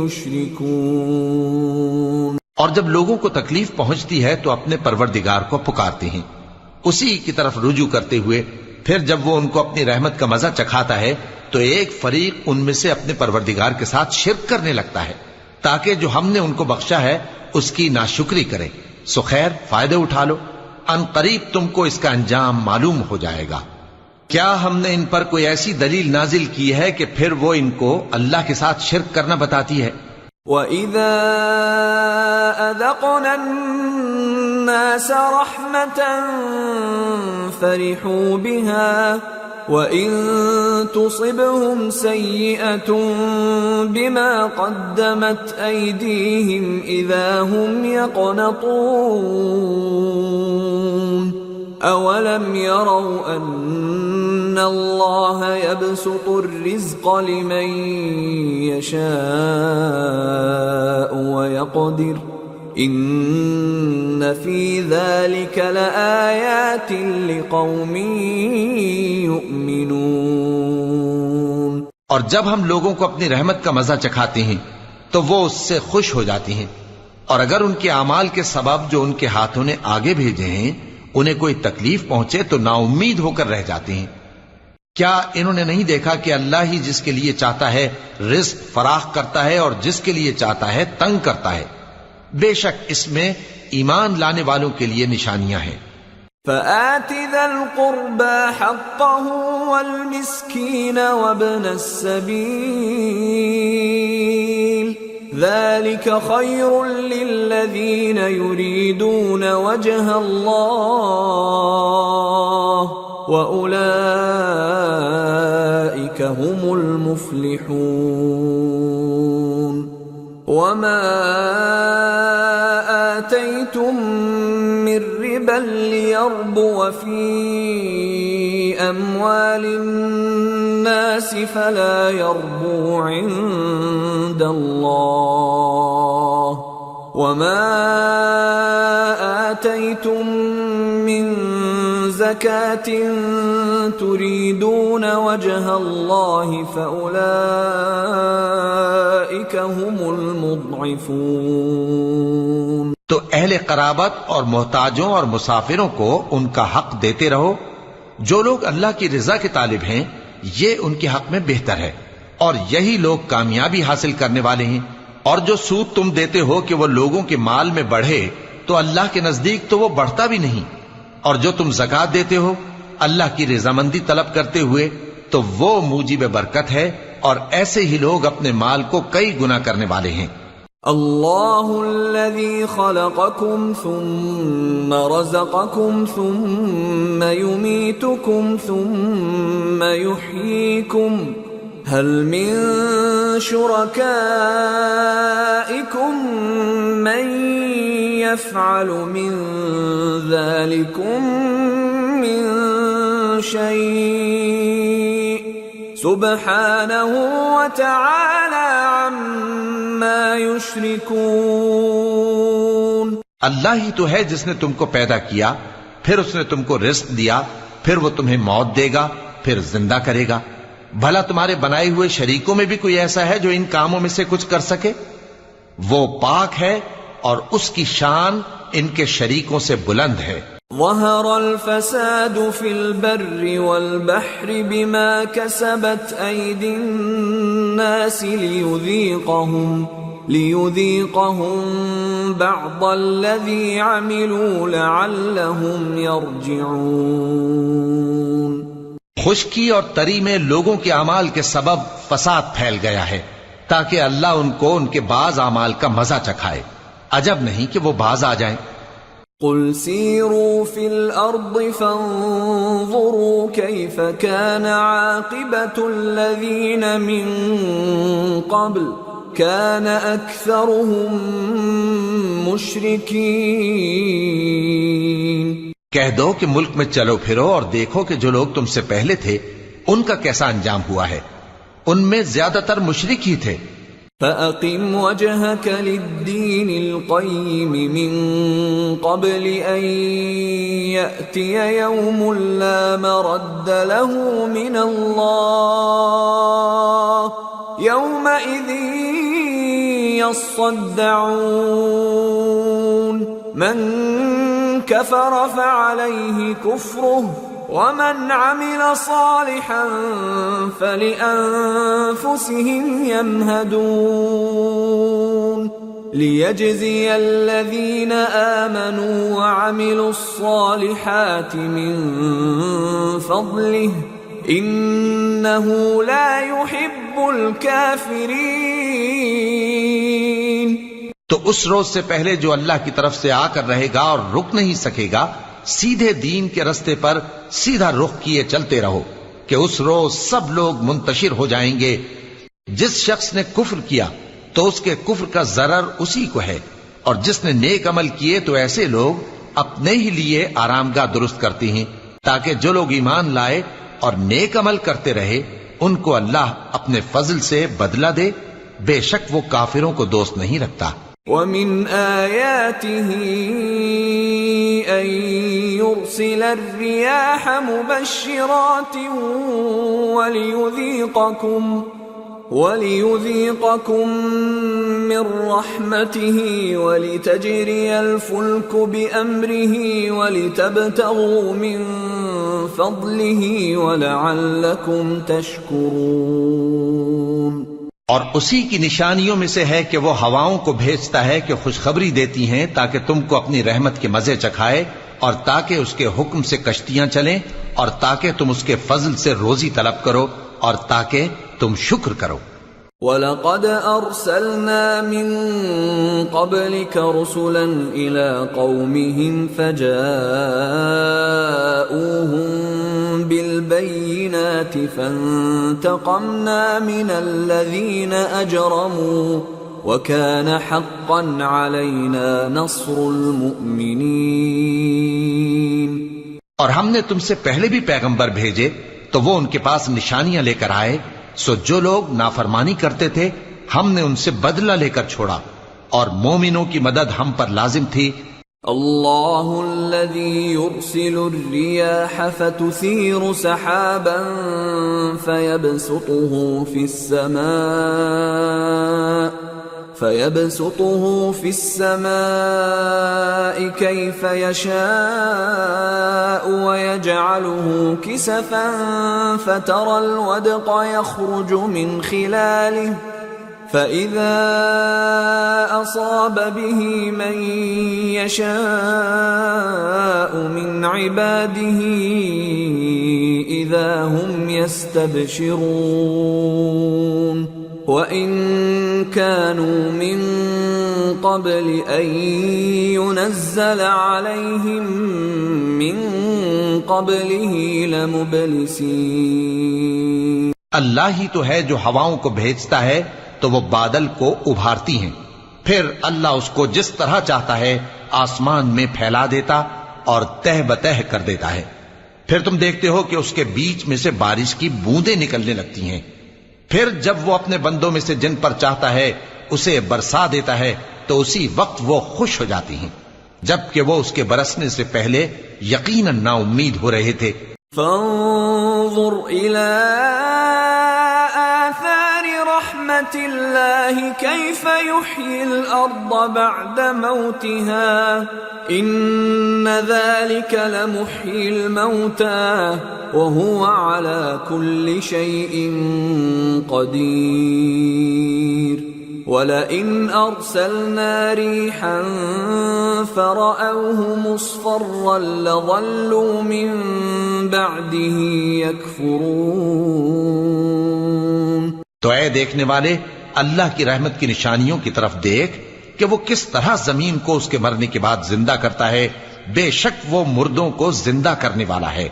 يشركون۔ اور جب لوگوں کو تکلیف پہنچتی ہے تو اپنے پروردگار کو پکارتے ہیں اسی کی طرف رجوع کرتے ہوئے، پھر جب وہ ان کو اپنی رحمت کا مزہ چکھاتا ہے تو ایک فریق ان میں سے اپنے پروردگار کے ساتھ شرک کرنے لگتا ہے تاکہ جو ہم نے ان کو بخشا ہے اس کی ناشکری کریں۔ سو خیر، فائدے اٹھا لو، ان قریب تم کو اس کا انجام معلوم ہو جائے گا۔ کیا ہم نے ان پر کوئی ایسی دلیل نازل کی ہے کہ پھر وہ ان کو اللہ کے ساتھ شرک کرنا بتاتی ہے؟ وَإِذَا أَذَقْنَا النَّاسَ رَحْمَةً فَرِحُوا بِهَا وَإِن تُصِبْهُمْ سَيِّئَةٌ بِمَا قَدَّمَتْ أَيْدِيهِمْ إِذَا هُمْ يَقْنَطُونَ أَوَلَمْ يَرَوْا أَنَّ اللَّهَ يَبْسُطُ الرِّزْقَ لِمَن يَشَاءُ وَيَقْدِرُ ان فی ذلک لآیات لقوم یؤمنون۔ اور جب ہم لوگوں کو اپنی رحمت کا مزہ چکھاتے ہیں تو وہ اس سے خوش ہو جاتی ہیں، اور اگر ان کے اعمال کے سبب جو ان کے ہاتھوں نے آگے بھیجے ہیں انہیں کوئی تکلیف پہنچے تو نا امید ہو کر رہ جاتے ہیں۔ کیا انہوں نے نہیں دیکھا کہ اللہ ہی جس کے لیے چاہتا ہے رزق فراخ کرتا ہے اور جس کے لیے چاہتا ہے تنگ کرتا ہے؟ بے شک اس میں ایمان لانے والوں کے لیے نشانیاں ہیں۔ فآت ذا القربى حقه والمسكين وابن السبيل ذلك خير للذين يريدون وجه الله وأولئك هم المفلحون۔ وما آتيتم من ربا ليربو في أموال الناس فلا يربو عند الله، وما آتيتم من زكاة تريدون وجه الله فأولئك هم المضعفون۔ تو اہل قرابت اور محتاجوں اور مسافروں کو ان کا حق دیتے رہو۔ جو لوگ اللہ کی رضا کے طالب ہیں یہ ان کے حق میں بہتر ہے، اور یہی لوگ کامیابی حاصل کرنے والے ہیں۔ اور جو سود تم دیتے ہو کہ وہ لوگوں کے مال میں بڑھے تو اللہ کے نزدیک تو وہ بڑھتا بھی نہیں، اور جو تم زکوٰۃ دیتے ہو اللہ کی رضامندی طلب کرتے ہوئے تو وہ موجب برکت ہے، اور ایسے ہی لوگ اپنے مال کو کئی گنا کرنے والے ہیں۔ اللہ الذی خلقکم ثم رزقکم ثم یمیتکم ثم یحییکم هل من شرکائکم من يفعل من ذلكم من شيء سبحانه وتعالى عما يشركون۔ اللہ ہی تو ہے جس نے تم کو پیدا کیا، پھر اس نے تم کو رزق دیا، پھر وہ تمہیں موت دے گا، پھر زندہ کرے گا۔ بھلا تمہارے بنائے ہوئے شریکوں میں بھی کوئی ایسا ہے جو ان کاموں میں سے کچھ کر سکے؟ وہ پاک ہے اور اس کی شان ان کے شریکوں سے بلند ہے۔ ظہر الفساد فی البر والبحر بما کسبت ایدی الناس لیذیقہم بعض الذی عملوا لعلہم یرجعون۔ خشکی اور تری میں لوگوں کے اعمال کے سبب فساد پھیل گیا ہے تاکہ اللہ ان کو ان کے بعض اعمال کا مزہ چکھائے۔ عجب نہیں کہ وہ باز آ جائیں۔ قل سیروا فی الارض فانظروا کیف کان عاقبۃ الذین من قبل کان اکثرهم مشرکین۔ کہہ دو کہ ملک میں چلو پھرو اور دیکھو کہ جو لوگ تم سے پہلے تھے ان کا کیسا انجام ہوا ہے، ان میں زیادہ تر مشرک ہی تھے۔ فَأَقِمْ وَجْهَكَ لِلدِّينِ الْقَيِّمِ مِنْ قَبْلِ أَنْ يَأْتِيَ يَوْمٌ لَا مَرَدَّ لَهُ مِنَ اللَّهِ يَوْمَئِذٍ يَصَّدَّعُونَ مَنْ كَفَرَ فَعَلَيْهِ كُفْرُهُ وَمَنْ عَمِلَ صَالِحًا فَلِأَنفُسِهِمْ يَمْهَدُونَ لِيَجْزِيَ الَّذِينَ آمَنُوا وَعَمِلُوا الصَّالِحَاتِ مِنْ فَضْلِهِ إِنَّهُ لَا يُحِبُّ الْكَافِرِينَ۔ تو اس روز سے پہلے جو اللہ کی طرف سے آ کر رہے گا اور رک نہیں سکے گا، سیدھے دین کے رستے پر سیدھا رخ کیے چلتے رہو کہ اس روز سب لوگ منتشر ہو جائیں گے۔ جس شخص نے کفر کیا تو اس کے کفر کا ضرر اسی کو ہے، اور جس نے نیک عمل کیے تو ایسے لوگ اپنے ہی لیے آرام گاہ درست کرتے ہیں تاکہ جو لوگ ایمان لائے اور نیک عمل کرتے رہے ان کو اللہ اپنے فضل سے بدلہ دے۔ بے شک وہ کافروں کو دوست نہیں رکھتا۔ ومن آياته أن يرسل الرياح مبشرات وليذيقكم من رحمته ولتجري الفلك بأمره ولتبتغوا من فضله ولعلكم تشكرون۔ اور اسی کی نشانیوں میں سے ہے کہ وہ ہواؤں کو بھیجتا ہے کہ خوشخبری دیتی ہیں تاکہ تم کو اپنی رحمت کے مزے چکھائے، اور تاکہ اس کے حکم سے کشتیاں چلیں، اور تاکہ تم اس کے فضل سے روزی طلب کرو، اور تاکہ تم شکر کرو۔ وَلَقَدْ أَرْسَلْنَا مِن قَبْلِكَ رُسُلًا إِلَىٰ قَوْمِهِمْ فَجَاءُوهُم بِالْبَيِّنَاتِ فَانتَقَمْنَا مِنَ الَّذِينَ أَجْرَمُوا وَكَانَ حَقًّا عَلَيْنَا نَصْرُ الْمُؤْمِنِينَ۔ اور ہم نے تم سے پہلے بھی پیغمبر بھیجے تو وہ ان کے پاس نشانیاں لے کر آئے، سو جو لوگ نافرمانی کرتے تھے ہم نے ان سے بدلہ لے کر چھوڑا، اور مومنوں کی مدد ہم پر لازم تھی۔ اللہ الذی یرسل الریاح فتثیر سحابا فيبسطه في السماء كيف يشاء ويجعله كسفا فترى الودق يخرج من خلاله فإذا أصاب به من يشاء من عباده إذا هم يستبشرون وَإِن كَانُوا مِن قَبْلِ أَن يُنَزَّلَ عَلَيْهِم مِّن قَبْلِهِ لَمُبْلِسِينَ۔ اللہ ہی تو ہے جو ہواؤں کو بھیجتا ہے تو وہ بادل کو ابھارتی ہیں، پھر اللہ اس کو جس طرح چاہتا ہے آسمان میں پھیلا دیتا اور تہ بتہ کر دیتا ہے، پھر تم دیکھتے ہو کہ اس کے بیچ میں سے بارش کی بوندیں نکلنے لگتی ہیں، پھر جب وہ اپنے بندوں میں سے جن پر چاہتا ہے اسے برسا دیتا ہے تو اسی وقت وہ خوش ہو جاتی ہیں، جبکہ وہ اس کے برسنے سے پہلے یقیناً نا امید ہو رہے تھے۔ فانظر إلى آثار رحمة الله كيف يحيي الأرض بعد موتها إن ذلك لمحيي الموتى وهو على كل شيء قدير وَلَئِنْ أَرْسَلْنَا رِيحًا فَرَأَوْهُ مُصْفَرًّا لَظَلُّوا مِنْ بَعْدِهِ يَكْفُرُونَ۔ تو اے دیکھنے والے اللہ کی رحمت کی نشانیوں کی طرف دیکھ کہ وہ کس طرح زمین کو اس کے مرنے کے بعد زندہ کرتا ہے، بے شک وہ مردوں کو زندہ کرنے والا ہے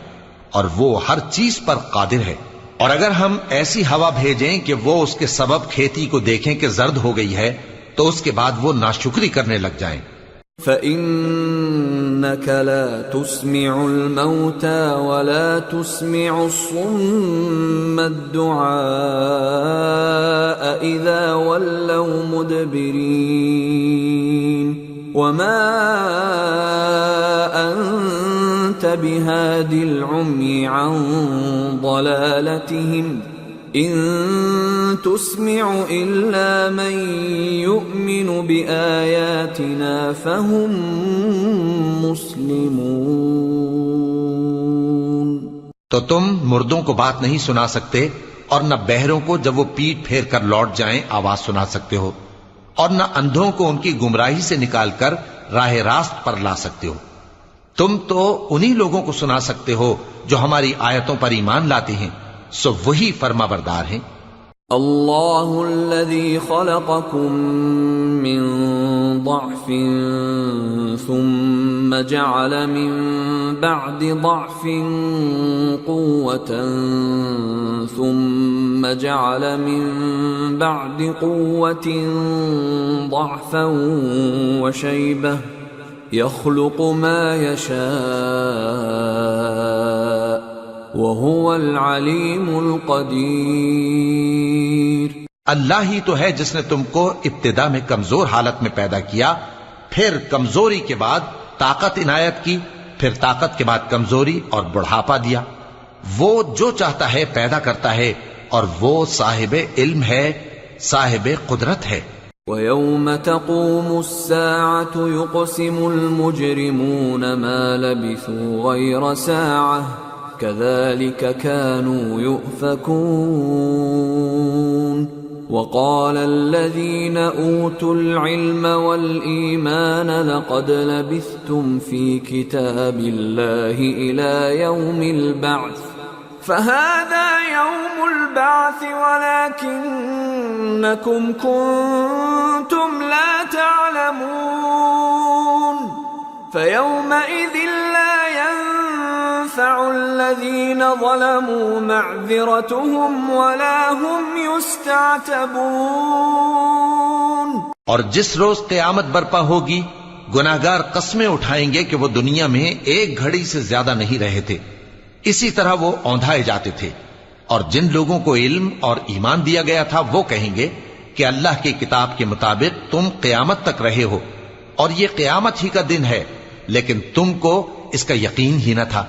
اور وہ ہر چیز پر قادر ہے۔ اور اگر ہم ایسی ہوا بھیجیں کہ وہ اس کے سبب کھیتی کو دیکھیں کہ زرد ہو گئی ہے تو اس کے بعد وہ ناشکری کرنے لگ جائیں۔ فَإِنَّكَ لَا تُسْمِعُ الْمَوْتَى وَلَا تُسْمِعُ الصُّمَّ الدُّعَاءَ إِذَا وَلَّوْا مُدْبِرِينَ وَمَا أَنْتَ بِهَادِ الْعُمْيِ عَنْ ضَلَالَتِهِمْ إِن تُسْمِعُ إِلَّا مَن يُؤْمِنُ بِآيَاتِنَا فَهُمْ مُسْلِمُونَ۔ تو تم مردوں کو بات نہیں سنا سکتے اور نہ بہروں کو جب وہ پیٹ پھیر کر لوٹ جائیں آواز سنا سکتے ہو، اور نہ اندھوں کو ان کی گمراہی سے نکال کر راہ راست پر لا سکتے ہو۔ تم تو انہی لوگوں کو سنا سکتے ہو جو ہماری آیتوں پر ایمان لاتے ہیں، سو وہی فرما بردار ہیں۔ اللہ الذی خلقکم من ضعف ثم جعل من بعد ضعف قوة ثم جعل من بعد قوة ضعفا وشيبة يخلق ما يشاء وهو العليم القدير۔ اللہ ہی تو ہے جس نے تم کو ابتدا میں کمزور حالت میں پیدا کیا، پھر کمزوری کے بعد طاقت عنایت کی، پھر طاقت کے بعد کمزوری اور بڑھاپا دیا۔ وہ جو چاہتا ہے پیدا کرتا ہے، اور وہ صاحب علم ہے، صاحب قدرت ہے۔ وَيَوْمَ تَقُومُ السَّاعَةُ يُقْسِمُ الْمُجْرِمُونَ مَا لَبِثُوا غَيْرَ سَاعَةٍ كَذَلِكَ كَانُوا يُؤْفَكُونَ وَقَالَ الَّذِينَ أُوتُوا الْعِلْمَ وَالْإِيمَانَ لَقَدْ لَبِثْتُمْ فِي كِتَابِ اللَّهِ إِلَى يَوْمِ الْبَعْثِ فَهَذَا يَوْمُ الْبَعْثِ وَلَكِنَّكُمْ كُنْتُمْ لَا تَعْلَمُونَ فَيَوْمَئِذٍ لَا يَنفَعُ الَّذِينَ ظَلَمُوا مَعْذِرَتُهُمْ وَلَا هُمْ يُسْتَعْتَبُونَ۔ اور جس روز قیامت برپا ہوگی، گناہگار قسمیں اٹھائیں گے کہ وہ دنیا میں ایک گھڑی سے زیادہ نہیں رہے تھے، اسی طرح وہ اوندھائے جاتے تھے۔ اور جن لوگوں کو علم اور ایمان دیا گیا تھا وہ کہیں گے کہ اللہ کی کتاب کے مطابق تم قیامت تک رہے ہو، اور یہ قیامت ہی کا دن ہے، لیکن تم کو اس کا یقین ہی نہ تھا۔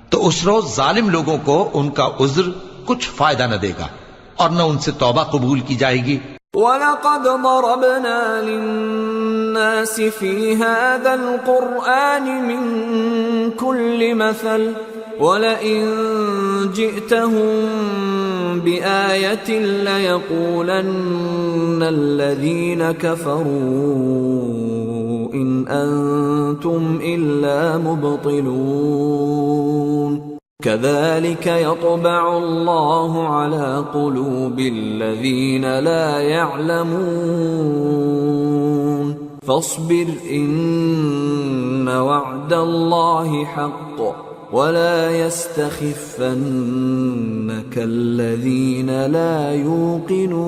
تو اس روز ظالم لوگوں کو ان کا عذر کچھ فائدہ نہ دے گا، اور نہ ان سے توبہ قبول کی جائے گی۔ وَلَقَدْ ضَرَبْنَا لِلنَّاسِ فِي هَذَا الْقُرْآنِ مِنْ كُلِّ مَثَلٍ وَلَئِنْ جِئْتَهُمْ بِآيَةٍ لَيَقُولَنَّ الَّذِينَ كَفَرُوا إِنْ أَنْتُمْ إِلَّا مُبْطِلُونَ كَذَلِكَ يَطْبَعُ اللَّهُ عَلَى قُلُوبِ الَّذِينَ لَا يَعْلَمُونَ فَاصْبِرْ إِنَّ وَعْدَ اللَّهِ حَقٌّ وَلَا يَسْتَخِفَّنَّكَ الَّذِينَ لَا يُوقِنُونَ۔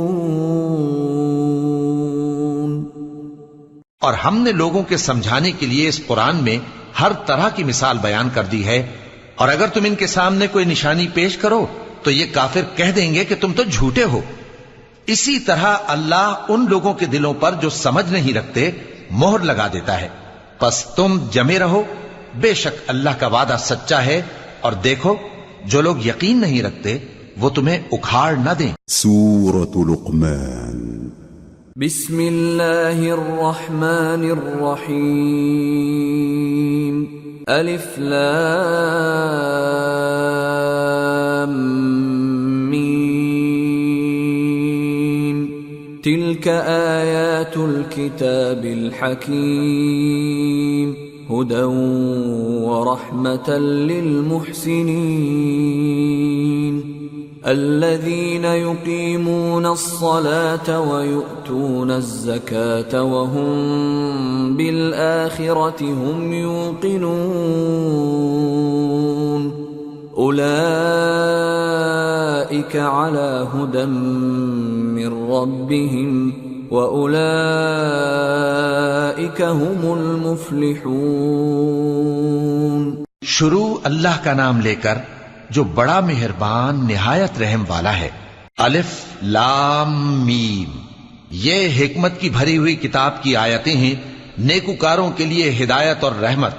اور ہم نے لوگوں کے سمجھانے کے لیے اس قرآن میں ہر طرح کی مثال بیان کر دی ہے، اور اگر تم ان کے سامنے کوئی نشانی پیش کرو تو یہ کافر کہہ دیں گے کہ تم تو جھوٹے ہو۔ اسی طرح اللہ ان لوگوں کے دلوں پر جو سمجھ نہیں رکھتے مہر لگا دیتا ہے۔ پس تم جمے رہو، بے شک اللہ کا وعدہ سچا ہے، اور دیکھو جو لوگ یقین نہیں رکھتے وہ تمہیں اکھاڑ نہ دیں۔ سورة لقمان۔ بسم اللہ الرحمن الرحیم۔ الف لام میم۔ تلک آیات الكتاب الحکیم هدى ورحمة للمحسنين الذين يقيمون الصلاة ويؤتون الزكاة وهم بالآخرة هم يوقنون أولئك على هدى من ربهم وَأُولَئِكَ هُمُ الْمُفْلِحُونَ۔ شروع اللہ کا نام لے کر جو بڑا مہربان نہایت رحم والا ہے۔ الف لام میم، یہ حکمت کی بھری ہوئی کتاب کی آیتیں ہیں، نیکوکاروں کے لیے ہدایت اور رحمت،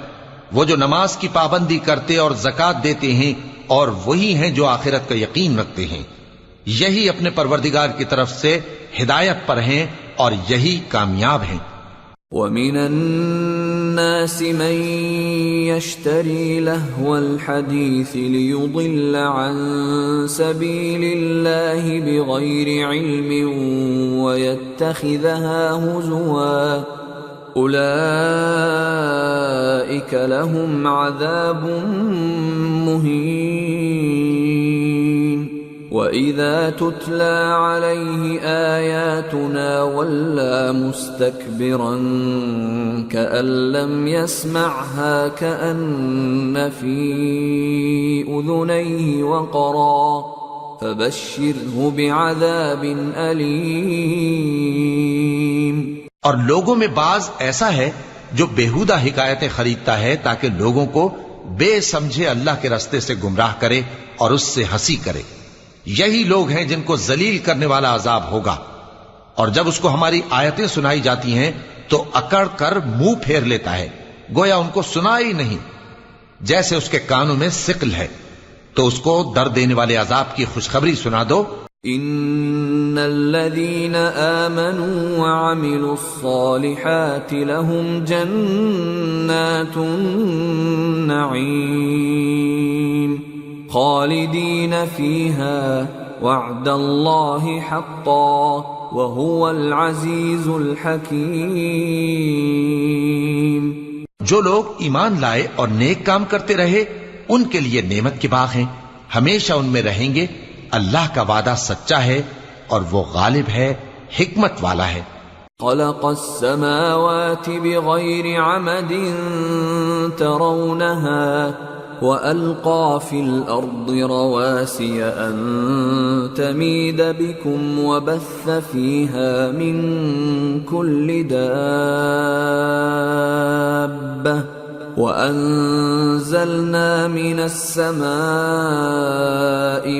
وہ جو نماز کی پابندی کرتے اور زکوٰۃ دیتے ہیں، اور وہی ہیں جو آخرت کا یقین رکھتے ہیں، یہی اپنے پروردگار کی طرف سے ہدایت پر ہیں اور یہی کامیاب ہیں۔ وَمِنَ النَّاسِ مَن يَشْتَرِي لَهْوَ الْحَدِيثِ لِيُضِلَّ عَن سَبِيلِ اللَّهِ بِغَيْرِ عِلْمٍ وَيَتَّخِذَهَا هُزُوًا أُولَئِكَ لَهُمْ عَذَابٌ مُهِينٌ وَإِذَا تُتْلَى عَلَيْهِ آيَاتُنَا وَلَّى مُسْتَكْبِرًا كَأَن لَّمْ يَسْمَعْهَا كَأَنَّ فِي أُذُنَيْهِ وَقْرًا فَبَشِّرْهُ بِعَذَابٍ أَلِيمٍ۔ اور لوگوں میں بعض ایسا ہے جو بیہودہ حکایتیں خریدتا ہے تاکہ لوگوں کو بے سمجھے اللہ کے راستے سے گمراہ کرے اور اس سے ہنسی کرے۔ یہی لوگ ہیں جن کو ذلیل کرنے والا عذاب ہوگا، اور جب اس کو ہماری آیتیں سنائی جاتی ہیں تو اکڑ کر منہ پھیر لیتا ہے، گویا ان کو سنا ہی نہیں، جیسے اس کے کانوں میں ثقل ہے۔ تو اس کو درد دینے والے عذاب کی خوشخبری سنا دو۔ ان الذين آمنوا وعملوا الصالحات لهم جنات النعيم خالدين فيها وعد الله حقا وهو العزيز الحكيم۔ جو لوگ ایمان لائے اور نیک کام کرتے رہے ان کے لیے نعمت کے باغ ہیں، ہمیشہ ان میں رہیں گے۔ اللہ کا وعدہ سچا ہے اور وہ غالب ہے، حکمت والا ہے۔ خلق السماوات بغير عمد ترونها وألقى في الأرض رواسي أن تميد بكم وبث فيها من كل دابة وأنزلنا من السماء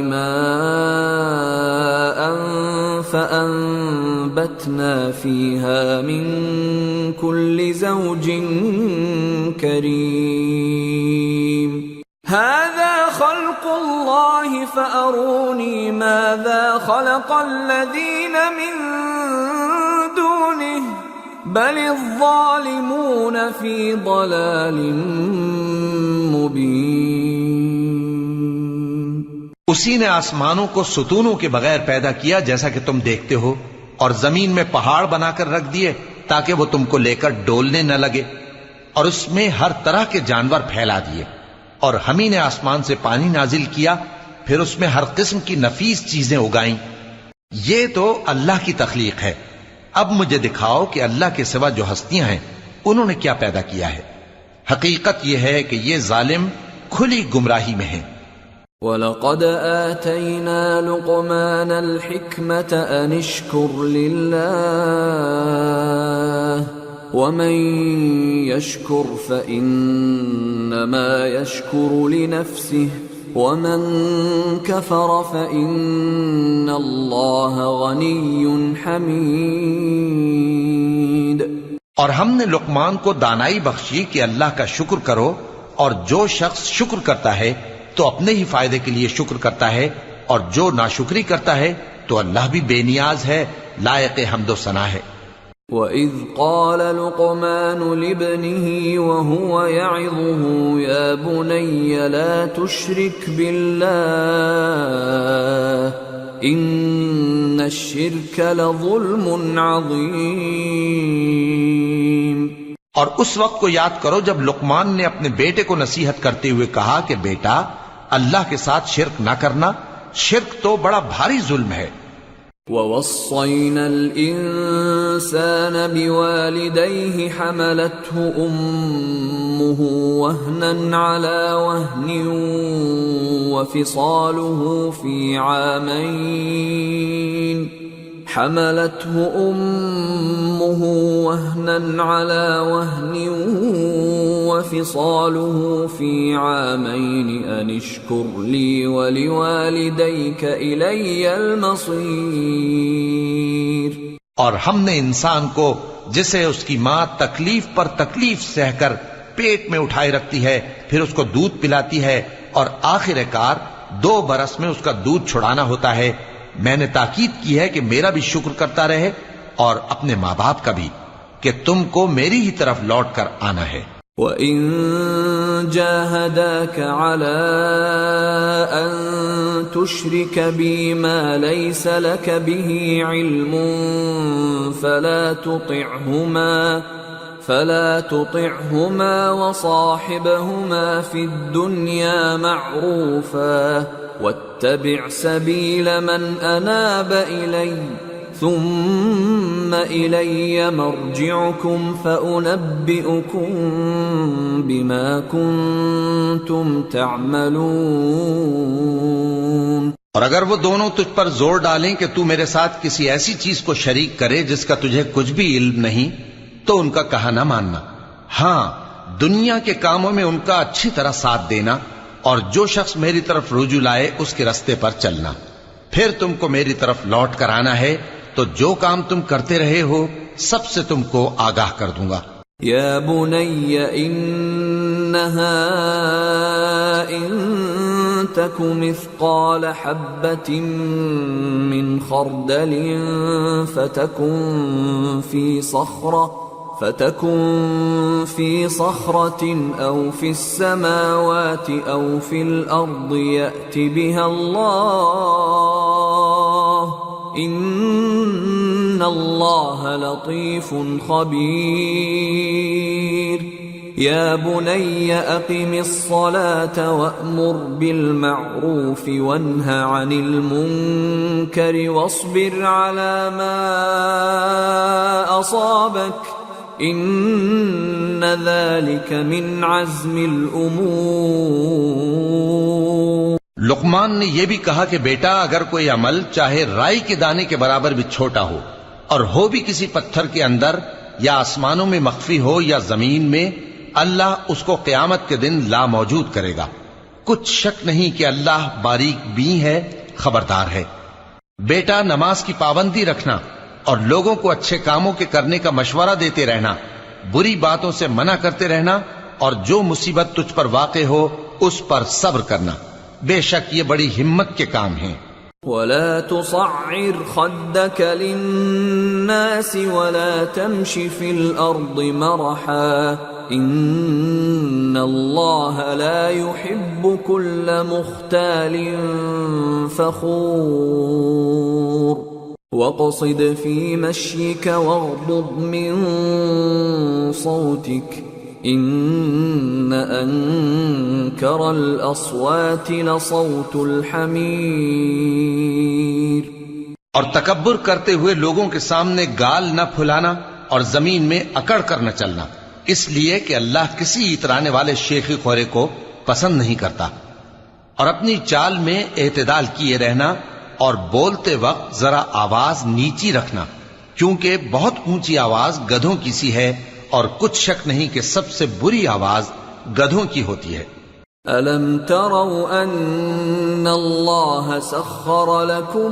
ماء فأنبتنا فيها من كل زوج كريم هذا خلق الله فأروني ماذا خلق الذين من دونه بل الظالمون في ضلال مبين۔ اسی نے آسمانوں کو ستونوں کے بغیر پیدا کیا جیسا کہ تم دیکھتے ہو، اور زمین میں پہاڑ بنا کر رکھ دیے تاکہ وہ تم کو لے کر ڈولنے نہ لگے، اور اس میں ہر طرح کے جانور پھیلا دیے، اور ہم ہی نے آسمان سے پانی نازل کیا، پھر اس میں ہر قسم کی نفیس چیزیں اگائیں۔ یہ تو اللہ کی تخلیق ہے۔ اب مجھے دکھاؤ کہ اللہ کے سوا جو ہستیاں ہیں انہوں نے کیا پیدا کیا ہے۔ حقیقت یہ ہے کہ یہ ظالم کھلی گمراہی میں ہیں۔ وَلَقَدْ آتَيْنَا لُقْمَانَ الْحِكْمَةَ أَنِ اشْكُرْ لِلَّهِ وَمَنْ يَشْكُرْ فَإِنَّمَا يَشْكُرُ لِنَفْسِهِ وَمَنْ كَفَرَ فَإِنَّ اللَّهَ غَنِيٌّ حَمِيدٌ۔ اور ہم نے لقمان کو دانائی بخشی کہ اللہ کا شکر کرو، اور جو شخص شکر کرتا ہے تو اپنے ہی فائدے کے لیے شکر کرتا ہے، اور جو ناشکری کرتا ہے تو اللہ بھی بے نیاز ہے، لائق حمد و ثنا ہے۔ وَإِذْ قَالَ لُقْمَانُ لِابْنِهِ وَهُوَ يَعِظُهُ يَا بُنَيَّ لَا تُشْرِكْ بِاللَّهِ إِنَّ الشِّرْكَ لَظُلْمٌ عَظِيمٌ۔ اور اس وقت کو یاد کرو جب لقمان نے اپنے بیٹے کو نصیحت کرتے ہوئے کہا کہ بیٹا، اللہ کے ساتھ شرک نہ کرنا، شرک تو بڑا بھاری ظلم ہے۔ وَوَصَّيْنَا الْإِنسَانَ بِوَالِدَيْهِ حَمَلَتْهُ أُمُّهُ وَهْنًا عَلَى وَهْنٍ وَفِصَالُهُ فِي عَامَيْنِ حَمَلَتْهُ أُمُّهُ وَهْنًا عَلَى وَهْنٍ وَفِصَالُهُ فِي عَامَيْنِ أَنِ اشْكُرْ لِي وَلِوَالِدَيْكَ إِلَيَّ الْمَصِيرُ۔ اور ہم نے انسان کو جسے اس کی ماں تکلیف پر تکلیف سہ کر پیٹ میں اٹھائے رکھتی ہے، پھر اس کو دودھ پلاتی ہے، اور آخر کار 2 برس میں اس کا دودھ چھڑانا ہوتا ہے، میں نے تاکید کی ہے کہ میرا بھی شکر کرتا رہے اور اپنے ماں باپ کا بھی، کہ تم کو میری ہی طرف لوٹ کر آنا ہے۔ وَإِن جَاهَدَاكَ عَلَىٰ أَن تُشْرِكَ بِي مَا لَيْسَ لَكَ بِهِ عِلْمٌ فَلَا تُطِعْهُمَا وَصَاحِبْهُمَا فِي الدُّنْيَا مَعْرُوفًا وَاتَّبِعْ سَبِيلَ مَنْ أَنَابَ إِلَيَّ ثُمَّ إِلَيَّ مَرْجِعُكُمْ فَأُنَبِّئُكُمْ بِمَا كُنْتُمْ تَعْمَلُونَ۔ اور اگر وہ دونوں تجھ پر زور ڈالیں کہ تو میرے ساتھ کسی ایسی چیز کو شریک کرے جس کا تجھے کچھ بھی علم نہیں، تو ان کا کہا نہ ماننا، ہاں دنیا کے کاموں میں ان کا اچھی طرح ساتھ دینا، اور جو شخص میری طرف رجوع لائے اس کے رستے پر چلنا۔ پھر تم کو میری طرف لوٹ کر آنا ہے تو جو کام تم کرتے رہے ہو سب سے تم کو آگاہ کر دوں گا۔ یا بنی انہا ان تک مثقال حبة من خردل فتكن في صخرة أو في السماوات أو في الأرض يأت بها الله إن الله لطيف خبير يا بني أقم الصلاة وأمر بالمعروف وانه عن المنكر واصبر على ما أصابك إن ذلك من عزم الأمور۔ لقمان نے یہ بھی کہا کہ بیٹا اگر کوئی عمل چاہے رائی کے دانے کے برابر بھی چھوٹا ہو اور ہو بھی کسی پتھر کے اندر یا آسمانوں میں مخفی ہو یا زمین میں، اللہ اس کو قیامت کے دن لا موجود کرے گا۔ کچھ شک نہیں کہ اللہ باریک بین ہے، خبردار ہے۔ بیٹا نماز کی پابندی رکھنا اور لوگوں کو اچھے کاموں کے کرنے کا مشورہ دیتے رہنا، بری باتوں سے منع کرتے رہنا، اور جو مصیبت تجھ پر واقع ہو اس پر صبر کرنا، بے شک یہ بڑی ہمت کے کام ہیں۔ ولا تصعر خدك للناس ولا تمش في الأرض مرحا إن الله لا يحب كل مختال فخور واقصد في مشيك واغضض من صوتك إن أنكر الأصوات لصوت الحمير۔ اور تکبر کرتے ہوئے لوگوں کے سامنے گال نہ پھلانا اور زمین میں اکڑ کر نہ چلنا، اس لیے کہ اللہ کسی اترانے والے شیخی خورے کو پسند نہیں کرتا۔ اور اپنی چال میں اعتدال کیے رہنا اور بولتے وقت ذرا آواز نیچی رکھنا، کیونکہ بہت اونچی آواز گدھوں کی سی ہے، اور کچھ شک نہیں کہ سب سے بری آواز گدھوں کی ہوتی ہے۔ أَلَمْ تَرَوْا أَنَّ اللَّهَ سَخَّرَ لَكُم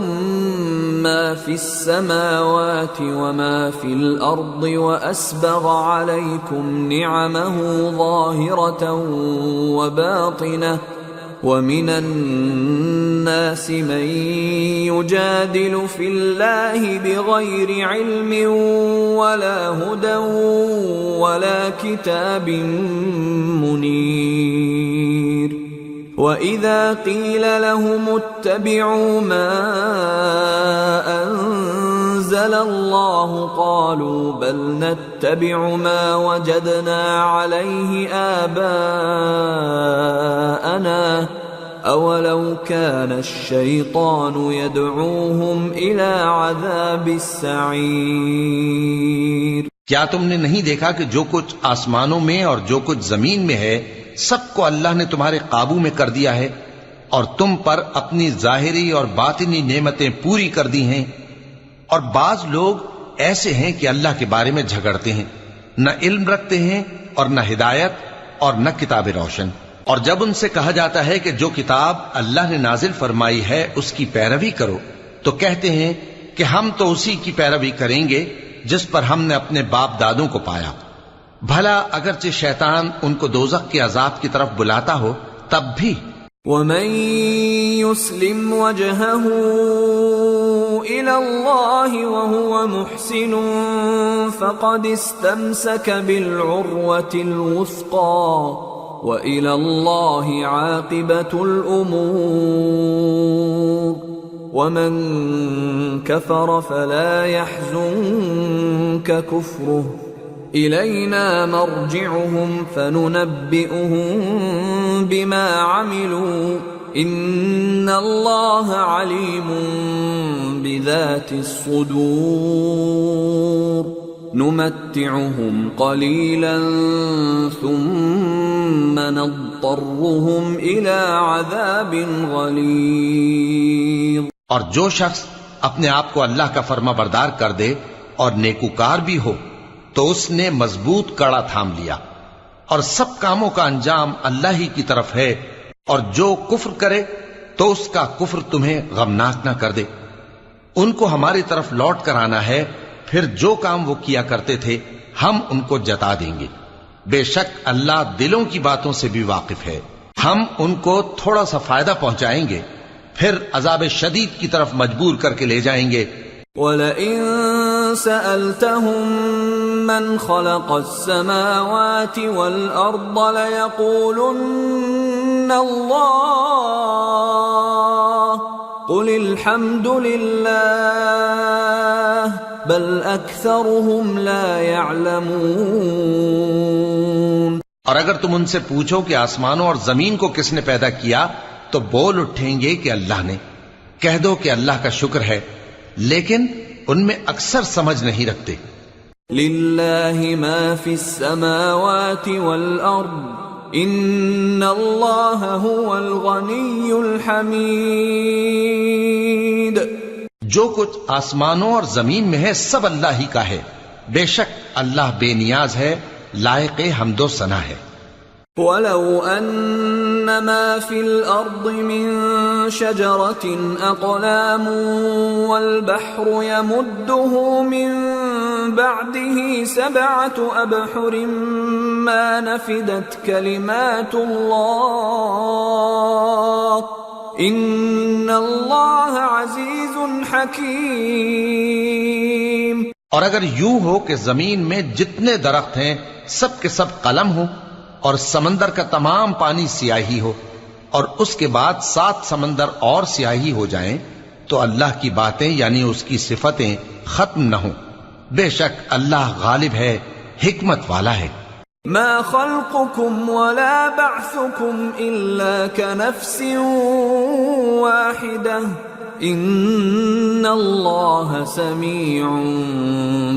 مَّا فِي السَّمَاوَاتِ وَمَا فِي الْأَرْضِ وَأَسْبَغَ عَلَيْكُمْ نِعَمَهُ ظَاهِرَةً وَبَاطِنَةً وَمِنَ النَّاسِ مَن يُجَادِلُ فِي اللَّهِ بِغَيْرِ عِلْمٍ وَلَا هُدًى وَلَا كِتَابٍ مُنِيرٍ وَإِذَا قِيلَ لَهُمُ اتَّبِعُوا مَا أَنزَلَ اللَّهُ قَالُوا بَلْ نَتَّبِعُ مَا وَجَدْنَا عَلَيْهِ آبَاءَنَا أَوَلَوْ كَانَ الشَّيْطَانُ يَدْعُوهُمْ إِلَى عَذَابِ السَّعِيرِ۔ کیا تم نے نہیں دیکھا کہ جو کچھ آسمانوں میں اور جو کچھ زمین میں ہے سب کو اللہ نے تمہارے قابو میں کر دیا ہے، اور تم پر اپنی ظاہری اور باطنی نعمتیں پوری کر دی ہیں، اور بعض لوگ ایسے ہیں کہ اللہ کے بارے میں جھگڑتے ہیں، نہ علم رکھتے ہیں اور نہ ہدایت اور نہ کتاب روشن۔ اور جب ان سے کہا جاتا ہے کہ جو کتاب اللہ نے نازل فرمائی ہے اس کی پیروی کرو، تو کہتے ہیں کہ ہم تو اسی کی پیروی کریں گے جس پر ہم نے اپنے باپ دادوں کو پایا۔ بھلا اگرچہ شیطان ان کو دوزخ کے عذاب کی طرف بلاتا ہو تب بھی۔ وَمَن يُسْلِمْ وَجْهَهُ إِلَى اللَّهِ وَهُوَ مُحْسِنٌ فَقَدِ اسْتَمْسَكَ بِالْعُرْوَةِ الْوُثْقَى وَإِلَى اللَّهِ عَاقِبَةُ الْأُمُورِ وَمَن كَفَرَ فَلَا يَحْزُنكَ كُفْرُهُ إِلَيْنَا مَرْجِعُهُمْ فَنُنَبِّئُهُم بِمَا عَمِلُوا إِنَّ اللَّهَ عَلِيمٌ بِذَاتِ الصُّدُورِ نُمَتِّعُهُمْ قَلِيلًا ثُمَّ نَضْطَرُّهُمْ إِلَى عَذَابٍ غَلِيظٍ۔ اور جو شخص اپنے آپ کو اللہ کا فرما بردار کر دے اور نیکوکار بھی ہو تو اس نے مضبوط کڑا تھام لیا، اور سب کاموں کا انجام اللہ ہی کی طرف ہے، اور جو کفر کرے تو اس کا کفر تمہیں غمناک نہ کر دے. ان کو ہماری طرف لوٹ کر آنا ہے، پھر جو کام وہ کیا کرتے تھے ہم ان کو جتا دیں گے. بے شک اللہ دلوں کی باتوں سے بھی واقف ہے. ہم ان کو تھوڑا سا فائدہ پہنچائیں گے، پھر عذاب شدید کی طرف مجبور کر کے لے جائیں گے. وَلَئِن سَأَلْتَهُم مَّنْ خَلَقَ السَّمَاوَاتِ وَالْأَرْضَ لَيَقُولُنَّ اللَّهُ قُلِ الْحَمْدُ لِلَّهِ بَلْ أَكْثَرُهُمْ لَا يَعْلَمُونَ. اور اگر تم ان سے پوچھو کہ آسمانوں اور زمین کو کس نے پیدا کیا تو بول اٹھیں گے کہ اللہ نے. کہہ دو کہ اللہ کا شکر ہے، لیکن ان میں اکثر سمجھ نہیں رکھتے. لِلَّهِ مَا فِي السَّمَاوَاتِ وَالْأَرْضِ إِنَّ اللَّهَ هُوَ الْغَنِيُّ الْحَمِيدُ. جو کچھ آسمانوں اور زمین میں ہے سب اللہ ہی کا ہے. بے شک اللہ بے نیاز ہے، لائق حمد و ثنا ہے. وَلَوْ أَنَّ مَا فِي الْأَرْضِ مِن شَجَرَةٍ أَقْلَامٌ وَالْبَحْرُ يَمُدُّهُ مِن بَعْدِهِ 7 أَبْحُرٍ مَا نَفِدَتْ كَلِمَاتُ اللَّهِ إِنَّ اللَّهَ عَزِيزٌ حَكِيمٌ. اور اگر یوں ہو کہ زمین میں جتنے درخت ہیں سب کے سب قلم ہو، اور سمندر کا تمام پانی سیاہی ہو، اور اس کے بعد 7 سمندر اور سیاہی ہو جائیں، تو اللہ کی باتیں یعنی اس کی صفتیں ختم نہ ہوں. بے شک اللہ غالب ہے، حکمت والا ہے. ما خلقكم ولا بعثكم إلا كنفس واحدة إن الله سميع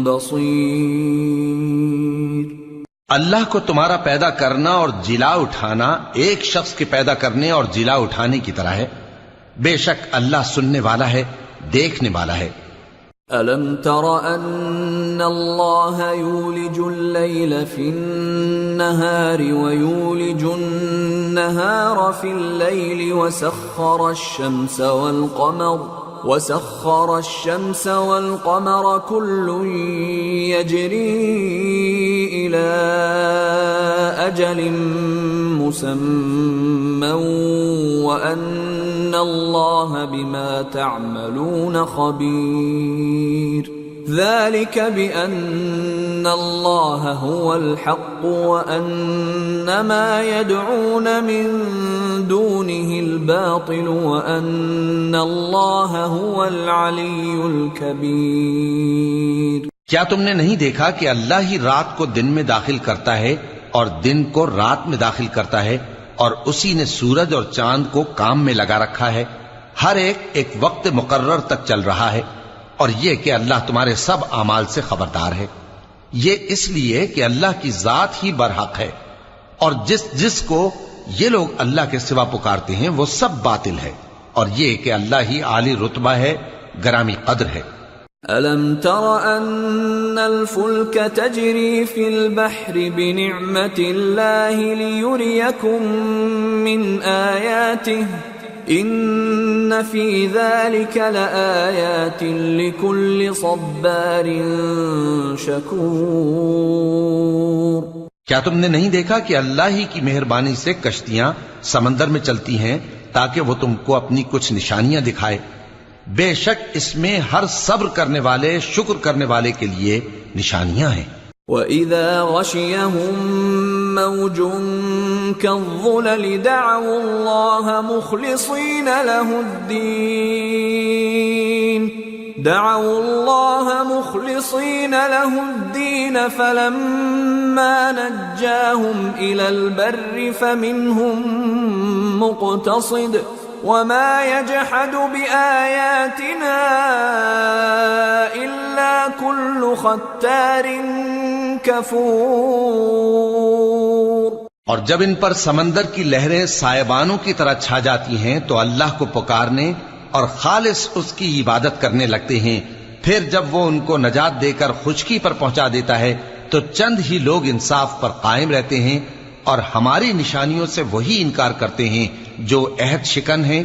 بصير. اللہ کو تمہارا پیدا کرنا اور جلا اٹھانا ایک شخص کے پیدا کرنے اور جلا اٹھانے کی طرح ہے. بے شک اللہ سننے والا ہے، دیکھنے والا ہے. أَلَمْ تَرَ أَنَّ اللَّهَ يُولِجُ اللَّيْلَ فِي النَّهَارِ وَيُولِجُ النَّهَارَ فِي اللَّيْلِ وَسَخَّرَ الشَّمْسَ وَالْقَمَرَ كُلٌّ يَجْرِي إِلَى أَجَلٍ مُّسَمًّى وَأَنَّ اللَّهَ بِمَا تَعْمَلُونَ خَبِيرٌ. ذَلِكَ بِأَنَّ اللَّهَ هُوَ الْحَقُّ وَأَنَّ مَا يَدْعُونَ مِن دُونِهِ الْبَاطِلُ وَأَنَّ اللَّهَ هُوَ الْعَلِيُّ الْكَبِيرُ. کیا تم نے نہیں دیکھا کہ اللہ ہی رات کو دن میں داخل کرتا ہے اور دن کو رات میں داخل کرتا ہے، اور اسی نے سورج اور چاند کو کام میں لگا رکھا ہے، ہر ایک وقت مقرر تک چل رہا ہے. اور یہ کہ اللہ تمہارے سب اعمال سے خبردار ہے. یہ اس لیے کہ اللہ کی ذات ہی برحق ہے، اور جس کو یہ لوگ اللہ کے سوا پکارتے ہیں وہ سب باطل ہے. اور یہ کہ اللہ ہی عالی رتبہ ہے، گرامی قدر ہے. أَلَمْ تَرَ أَنَّ الْفُلْكَ تَجْرِي فِي الْبَحْرِ بِنِعْمَةِ اللَّهِ لِيُرِيَكُم مِّنْ آيَاتِهِ إِنَّ فِي ذَلِكَ لَآيَاتٍ لِكُلِّ صَبَّارٍ شَكُورٍ. کیا تم نے نہیں دیکھا کہ اللہ ہی کی مہربانی سے کشتیاں سمندر میں چلتی ہیں تاکہ وہ تم کو اپنی کچھ نشانیاں دکھائے. بے شک اس میں ہر صبر کرنے والے، شکر کرنے والے کے لیے نشانیاں ہیں. وَإِذَا غَشِيَهُم مَّوْجٌ كَالظُّلَلِ دَعَوُا اللَّهَ مُخْلِصِينَ لَهُ الدِّينَ فَلَمَّا نَجَّاهُمْ إِلَى الْبَرِّ فَمِنْهُم مُّقْتَصِدٌ وَمَا يَجْحَدُ بِآيَاتِنَا إِلَّا كُلُّ خَتَّارٍ كَفُورٍ. اور جب ان پر سمندر کی لہریں سائبانوں کی طرح چھا جاتی ہیں تو اللہ کو پکارنے اور خالص اس کی عبادت کرنے لگتے ہیں. پھر جب وہ ان کو نجات دے کر خشکی پر پہنچا دیتا ہے تو چند ہی لوگ انصاف پر قائم رہتے ہیں، اور ہماری نشانیوں سے وہی انکار کرتے ہیں جو عہد شکن ہیں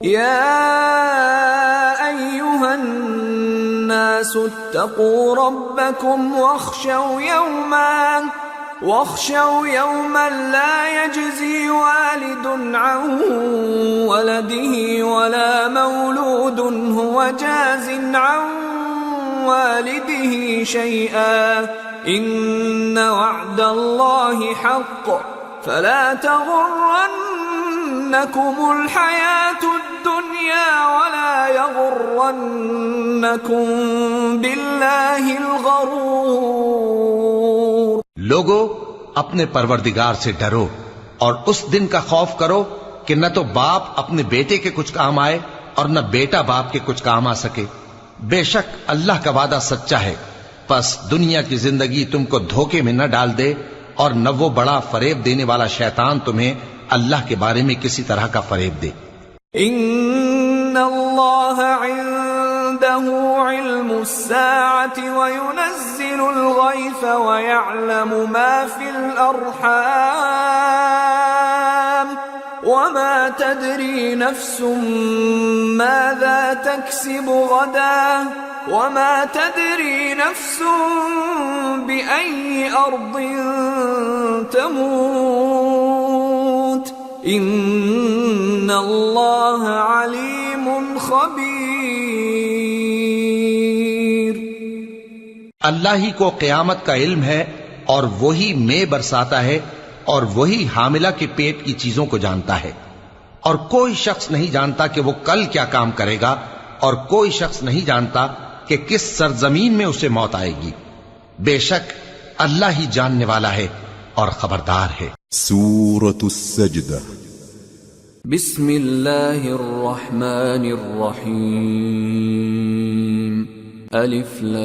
يا أيها الناس اتقوا ربكم واخشوا يوما لا يجزي والد عن ولده ولا مولود هو جاز عن والده شيئا إن وعد الله حق فلا تغرنكم الحياة الدنيا ولا يغرنكم بالله الغرور۔ لوگو اپنے پروردگار سے ڈرو اور اس دن کا خوف کرو کہ نہ تو باپ اپنے بیٹے کے کچھ کام آئے اور نہ بیٹا باپ کے کچھ کام آ سکے۔ بے شک اللہ کا وعدہ سچا ہے، پس دنیا کی زندگی تم کو دھوکے میں نہ ڈال دے اور نہ وہ بڑا فریب دینے والا شیطان تمہیں اللہ کے بارے میں کسی طرح کا فریب دے۔ ان اللہ عنده علم الساعة وينزل الغيث ويعلم ما في الأرحام وما تدري نفس ماذا تكسب غدا وما تدري نفس بأي أرض تموت ان اللہ علیم خبیر۔ اللہ ہی کو قیامت کا علم ہے اور وہی مے برساتا ہے اور وہی حاملہ کے پیٹ کی چیزوں کو جانتا ہے، اور کوئی شخص نہیں جانتا کہ وہ کل کیا کام کرے گا، اور کوئی شخص نہیں جانتا کہ کس سرزمین میں اسے موت آئے گی۔ بے شک اللہ ہی جاننے والا ہے اور خبردار ہے۔ سورة السجدة۔ بسم اللہ الرحمن الرحیم۔ الف لام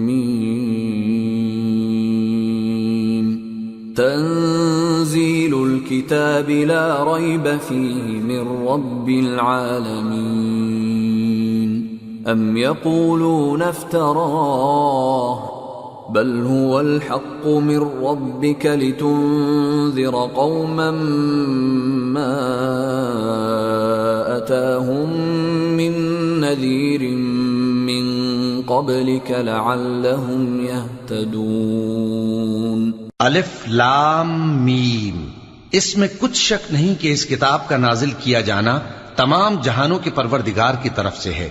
میم۔ تنزیل الكتاب لا ریب فیہ من رب العالمین۔ ام یقولون افتراہ بل هو الحق من ربك لتنذر قوما ما أتاهم من نذير من قبلك لعلهم يهتدون۔ الف لام میم۔ اس میں کچھ شک نہیں کہ اس کتاب کا نازل کیا جانا تمام جہانوں کے پروردگار کی طرف سے ہے۔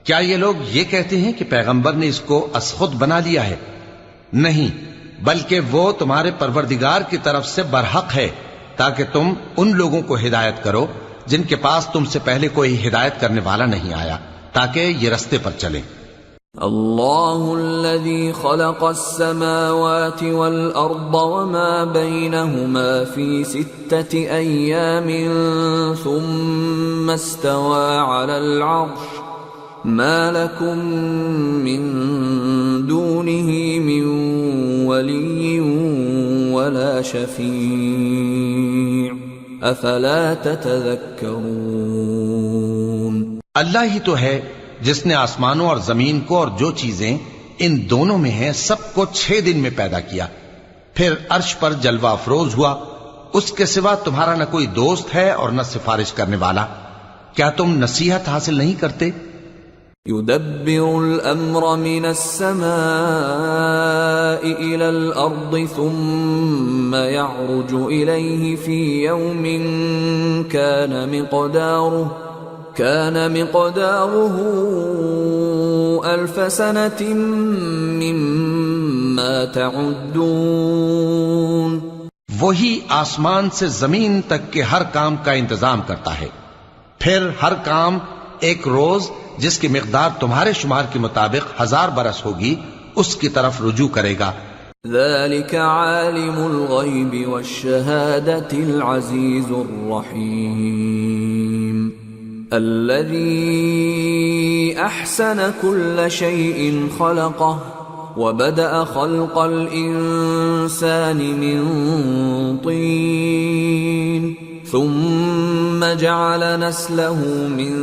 کیا یہ لوگ یہ کہتے ہیں کہ پیغمبر نے اس کو از خود بنا لیا ہے؟ نہیں، بلکہ وہ تمہارے پروردگار کی طرف سے برحق ہے تاکہ تم ان لوگوں کو ہدایت کرو جن کے پاس تم سے پہلے کوئی ہدایت کرنے والا نہیں آیا، تاکہ یہ رستے پر چلیں۔ اللہ الذي خلق السماوات والأرض وما بينهما في 6 أيام ثم استوى على العرش ما لكم من دونه من ولي ولا شفيع افلا تتذكرون۔ اللہ ہی تو ہے جس نے آسمانوں اور زمین کو اور جو چیزیں ان دونوں میں ہیں سب کو 6 دن میں پیدا کیا، پھر عرش پر جلوہ افروز ہوا، اس کے سوا تمہارا نہ کوئی دوست ہے اور نہ سفارش کرنے والا، کیا تم نصیحت حاصل نہیں کرتے؟ يدبر الأمر من السماء إلى الأرض ثم يعرج إليه في يوم كان مقداره 1000 سنة مما تعدون۔ وہی آسمان سے زمین تک کے ہر کام کا انتظام کرتا ہے، پھر ہر کام ایک روز جس کی مقدار تمہارے شمار کے مطابق 1000 برس ہوگی اس کی طرف رجوع کرے گا۔ ذلك عالم الغیب والشہادة العزیز الرحیم الذي احسن كل شيء خلقه وبدأ خلق الانسان من طين ثم جعل نسله من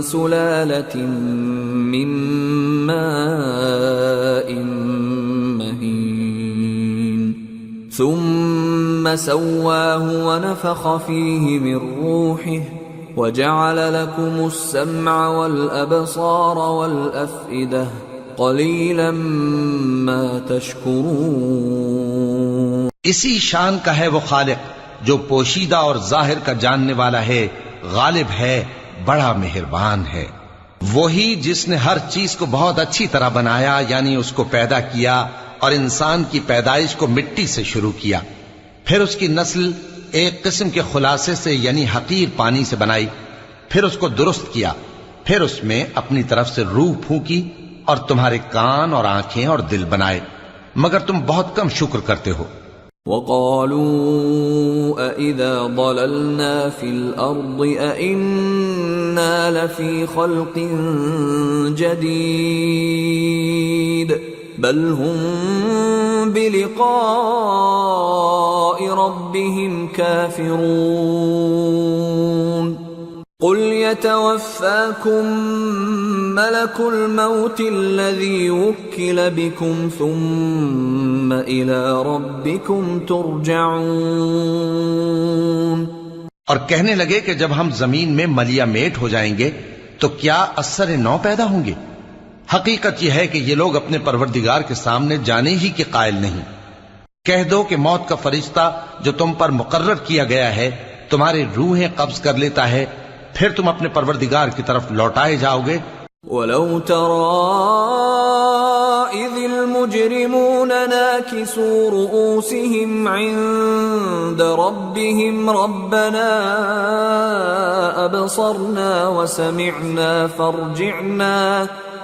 سلالة من ماء مهين ثم ثم سواه ونفخ فيه من روحه وجعل لكم السمع والأبصار والأفئدة قليلا ما تشكرون۔ اسی شان کا ہے وہ خالق جو پوشیدہ اور ظاہر کا جاننے والا ہے، غالب ہے، بڑا مہربان ہے۔ وہی جس نے ہر چیز کو بہت اچھی طرح بنایا، یعنی اس کو پیدا کیا اور انسان کی پیدائش کو مٹی سے شروع کیا، پھر اس کی نسل ایک قسم کے خلاصے سے یعنی حقیر پانی سے بنائی، پھر اس کو درست کیا، پھر اس میں اپنی طرف سے روح پھونکی اور تمہارے کان اور آنکھیں اور دل بنائے، مگر تم بہت کم شکر کرتے ہو۔ وَقَالُوا أَإِذَا ضَلَلْنَا فِي الْأَرْضِ أَإِنَّا لَفِي خَلْقٍ جَدِيدٍ بَلْ هُمْ بِلِقَاءِ رَبِّهِمْ كَافِرُونَ قُلْ يَتَوَفَّاكُمْ مَلَكُ الْمَوْتِ الَّذِي وُكِّلَ بِكُمْ ثُمَّ إِلَى رَبِّكُمْ تُرْجَعُونَ۔ اور کہنے لگے کہ جب ہم زمین میں ملیا میٹ ہو جائیں گے تو کیا اثر نو پیدا ہوں گے؟ حقیقت یہ ہے کہ یہ لوگ اپنے پروردگار کے سامنے جانے ہی کے قائل نہیں۔ کہہ دو کہ موت کا فرشتہ جو تم پر مقرر کیا گیا ہے تمہاری روحیں قبض کر لیتا ہے، پھر تم اپنے پروردگار کی طرف لوٹائے جاؤ گے۔ وَلَوْ تَرَىٰ إِذِ الْمُجْرِمُونَ نَاكِسُو رُءُوسِهِمْ عِندَ رَبِّهِمْ رَبَّنَا أَبْصَرْنَا وَسَمِعْنَا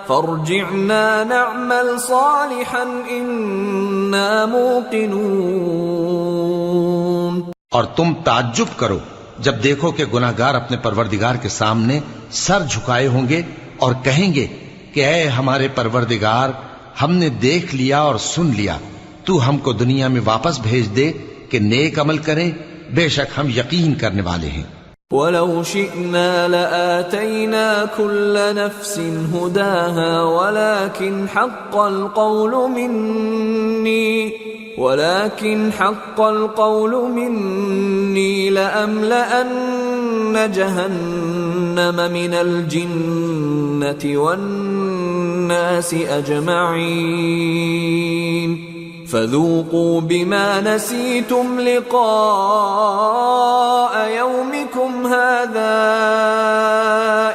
فارجعنا نعمل صالحا إنا موقنون۔ اور تم تعجب کرو جب دیکھو کہ گناہگار اپنے پروردگار کے سامنے سر جھکائے ہوں گے اور کہیں گے کہ اے ہمارے پروردگار، ہم نے دیکھ لیا اور سن لیا، تو ہم کو دنیا میں واپس بھیج دے کہ نیک عمل کریں، بے شک ہم یقین کرنے والے ہیں۔ وَلَوْ شِئْنَا لَآتَيْنَا كُلَّ نَفْسٍ هُدَاهَا ولكن حق القول مني لأملأن جهنم من الجنة والناس أجمعين فذوقوا بما نسيتم لقاء يومكم هذا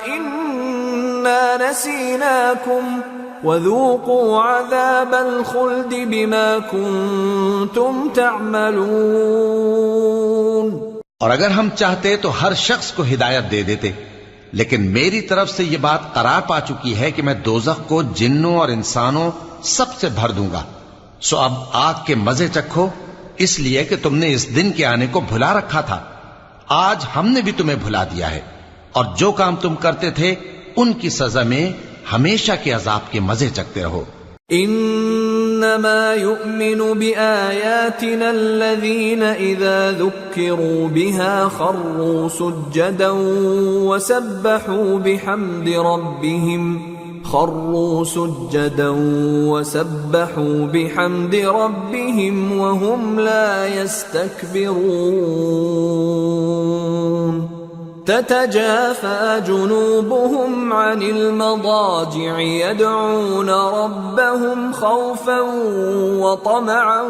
إنا نسيناكم وذوقوا عذاب الخلد بما كنتم تعملون۔ اور اگر ہم چاہتے تو ہر شخص کو ہدایت دے دیتے، لیکن میری طرف سے یہ بات قرار پا چکی ہے کہ میں دوزخ کو جنوں اور انسانوں سب سے بھر دوں گا، سو اب آگ کے مزے چکھو، اس لیے کہ تم نے اس دن کے آنے کو بھلا رکھا تھا۔ آج ہم نے بھی تمہیں بھلا دیا ہے، اور جو کام تم کرتے تھے ان کی سزا میں ہمیشہ کے عذاب کے مزے چکتے رہو۔ انما يؤمن بآياتنا الذين اذا ذكروا بها خروا سجدا وسبحوا بحمد ربهم وهم لا يستكبرون۔ تتجافى جنوبهم عن المضاجع يدعون ربهم خوفا وطمعا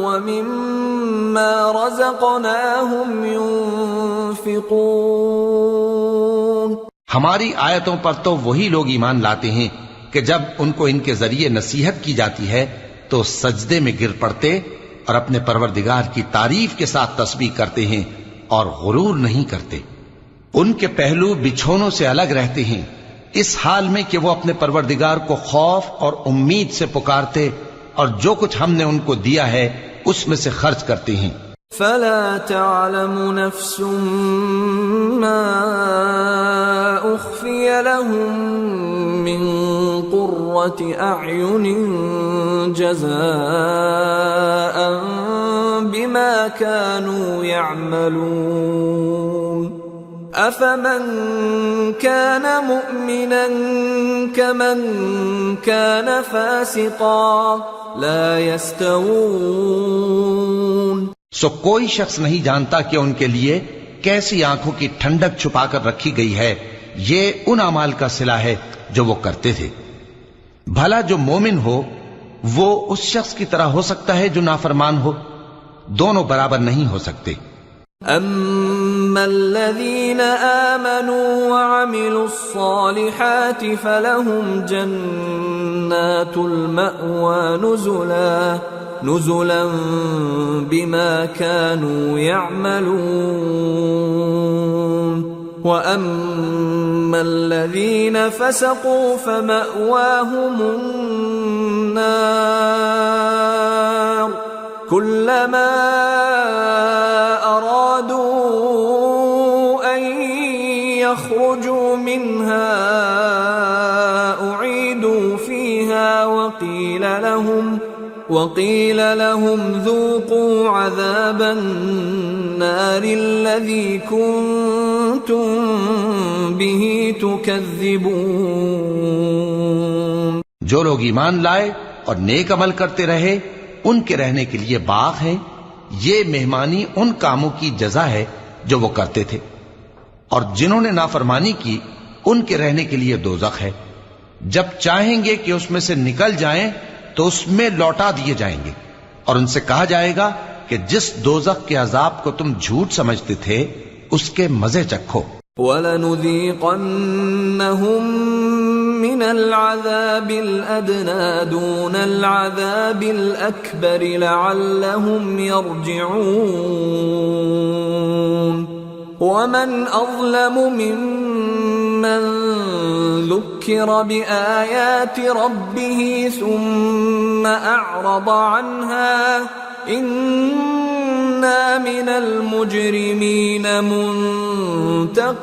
ومما رزقناهم ينفقون۔ ہماری آیتوں پر تو وہی لوگ ایمان لاتے ہیں کہ جب ان کو ان کے ذریعے نصیحت کی جاتی ہے تو سجدے میں گر پڑتے اور اپنے پروردگار کی تعریف کے ساتھ تسبیح کرتے ہیں اور غرور نہیں کرتے۔ ان کے پہلو بچھونوں سے الگ رہتے ہیں، اس حال میں کہ وہ اپنے پروردگار کو خوف اور امید سے پکارتے اور جو کچھ ہم نے ان کو دیا ہے اس میں سے خرچ کرتے ہیں۔ فلا تعلم نفس ما اخفي لهم من قرة اعين جزاء بما كانوا يعملون افمن كان مؤمنا كمن كان فاسقا لا يستوون۔ سو کوئی شخص نہیں جانتا کہ ان کے لیے کیسی آنکھوں کی ٹھنڈک چھپا کر رکھی گئی ہے، یہ ان اعمال کا صلہ ہے جو وہ کرتے تھے۔ بھلا جو مومن ہو وہ اس شخص کی طرح ہو سکتا ہے جو نافرمان ہو؟ دونوں برابر نہیں ہو سکتے۔ أما الذين آمنوا وعملوا الصالحات فلهم جنات المأوى نزلا بما كانوا يعملون وأما الذين فسقوا فمأواهم النار كلما أرادوا أن يخرجوا منها أعيدوا فيها وقيل لهم ذوقوا عذاب النار الذي كنتم به تكذبون۔ جو لوگ ایمان لائے اور نیک عمل کرتے رہے ان کے رہنے کے لیے باغ ہیں، یہ مہمانی ان کاموں کی جزا ہے جو وہ کرتے تھے، اور جنہوں نے نافرمانی کی ان کے رہنے کے لیے دوزخ ہے، جب چاہیں گے کہ اس میں سے نکل جائیں تو اس میں لوٹا دیے جائیں گے، اور ان سے کہا جائے گا کہ جس دوزخ کے عذاب کو تم جھوٹ سمجھتے تھے اس کے مزے چکھو۔ وَلَنُذِيقَنَّهُم مِّنَ الْعَذَابِ الْأَدْنَىٰ دُونَ الْعَذَابِ الْأَكْبَرِ لَعَلَّهُمْ يَرْجِعُونَ وَمَنْ أَظْلَمُ مِمَّنْ ذُكِّرَ بِآيَاتِ رَبِّهِ ثُمَّ أَعْرَضَ عَنْهَا إِنَّا مِنَ الْمُجْرِمِينَ مُنْتَقِمُونَ۔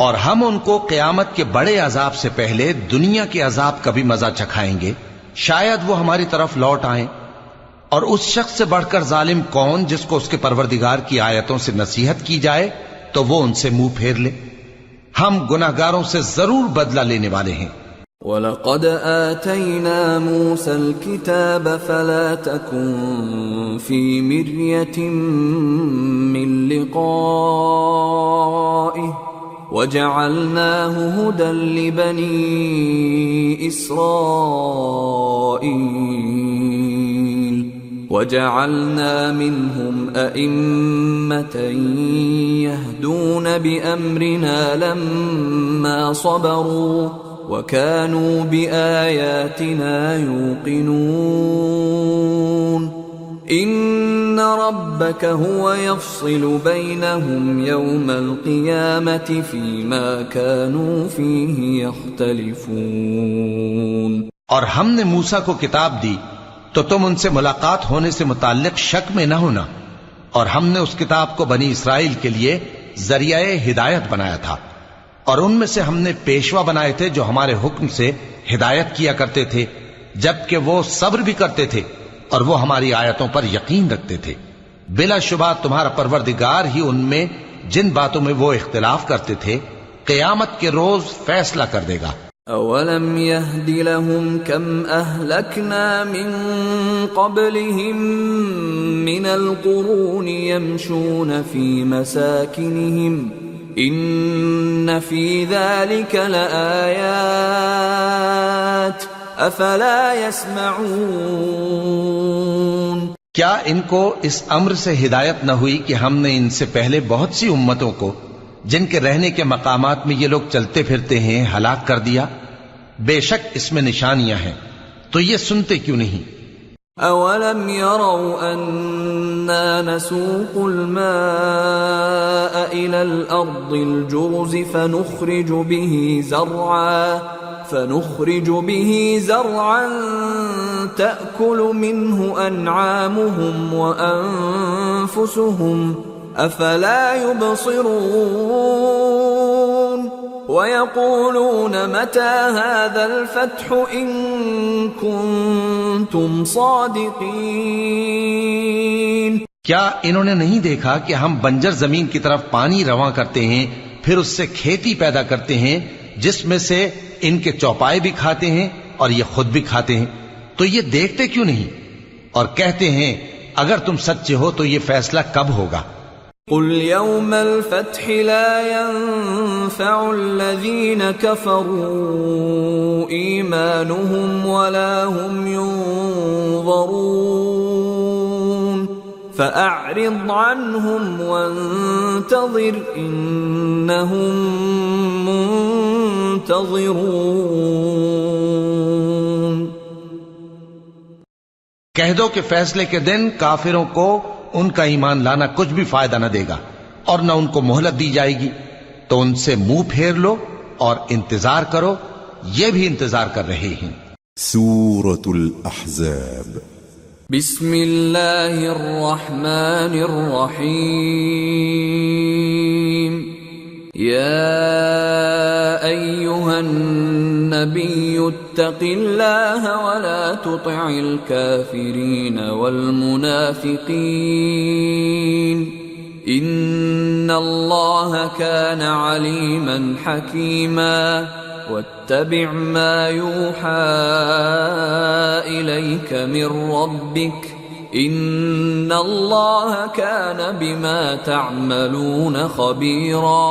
اور ہم ان کو قیامت کے بڑے عذاب سے پہلے دنیا کے عذاب کا بھی مزہ چکھائیں گے، شاید وہ ہماری طرف لوٹ آئیں۔ اور اس شخص سے بڑھ کر ظالم کون جس کو اس کے پروردگار کی آیتوں سے نصیحت کی جائے تو وہ ان سے منہ پھیر لے؟ ہم گناہگاروں سے ضرور بدلہ لینے والے ہیں۔ وَلَقَدْ آتَيْنَا مُوسَى الْكِتَابَ فَلَا تَكُنْ فِي مِرْيَةٍ مِّن لِقَائِهِ وَجَعَلْنَاهُ هُدًى لِبَنِي إِسْرَائِيلَ وَجَعَلْنَا مِنْهُمْ أَئِمَّةً يَهْدُونَ بِأَمْرِنَا لَمَّا صَبَرُوا وَكَانُوا بِآيَاتِنَا يُوقِنُونَ۔ إِنَّ رَبَّكَ هُوَ يَفْصِلُ بَيْنَهُمْ يَوْمَ الْقِيَامَةِ فِيمَا كَانُوا فِيهِ يَخْتَلِفُونَ۔ اور ہم نے موسیٰ کو کتاب دی تو تم ان سے ملاقات ہونے سے متعلق شک میں نہ ہونا، اور ہم نے اس کتاب کو بنی اسرائیل کے لیے ذریعہ ہدایت بنایا تھا، اور ان میں سے ہم نے پیشوا بنائے تھے جو ہمارے حکم سے ہدایت کیا کرتے تھے، جبکہ وہ صبر بھی کرتے تھے اور وہ ہماری آیتوں پر یقین رکھتے تھے۔ بلا شبہ تمہارا پروردگار ہی ان میں جن باتوں میں وہ اختلاف کرتے تھے قیامت کے روز فیصلہ کر دے گا۔ أَوَلَمْ يَهْدِ لَهُمْ كَمْ أَهْلَكْنَا مِنْ قَبْلِهِمْ مِنَ الْقُرُونِ يَمْشُونَ فِي مَسَاكِنِهِمْ إِنَّ فِي ذَلِكَ لَآيَاتٍ أَفَلَا يَسْمَعُونَ۔ کیا ان کو اس امر سے ہدایت نہ ہوئی کہ ہم نے ان سے پہلے بہت سی امتوں کو جن کے رہنے کے مقامات میں یہ لوگ چلتے پھرتے ہیں ہلاک کر دیا؟ بے شک اس میں نشانیاں ہیں، تو یہ سنتے کیوں نہیں؟ أَوَلَمْ يَرَوْا أَنَّا نَسُوقُ الْمَاءَ إِلَى الْأَرْضِ الْجُرُزِ فنخرج به زرعا تأكل منه أنعامهم وأنفسهم أفلا يبصرون ويقولون متى هذا الفتح إن كنتم صادقين۔ کیا انہوں نے نہیں دیکھا کہ ہم بنجر زمین کی طرف پانی رواں کرتے ہیں، پھر اس سے کھیتی پیدا کرتے ہیں جس میں سے ان کے چوپائے بھی کھاتے ہیں اور یہ خود بھی کھاتے ہیں؟ تو یہ دیکھتے کیوں نہیں؟ اور کہتے ہیں اگر تم سچے ہو تو یہ فیصلہ کب ہوگا؟ قل يوم الفتح لا ينفع الذين كفروا إيمانهم ولا هم ينظرون فأعرض عنهم وانتظر إنهم منتظرون۔ کہہ دو کہ فیصلے کے دن کافروں کو ان کا ایمان لانا کچھ بھی فائدہ نہ دے گا اور نہ ان کو مہلت دی جائے گی، تو ان سے منہ پھیر لو اور انتظار کرو، یہ بھی انتظار کر رہے ہیں۔ سورة الأحزاب۔ بسم اللہ الرحمن الرحیم۔ یا ایہا النبی اتق اللہ ولا تطع الكافرین والمنافقین ان اللہ کان علیما حکیما واتبع ما یوحى الیک من ربک ان اللہ کان بما تعملون خبیرا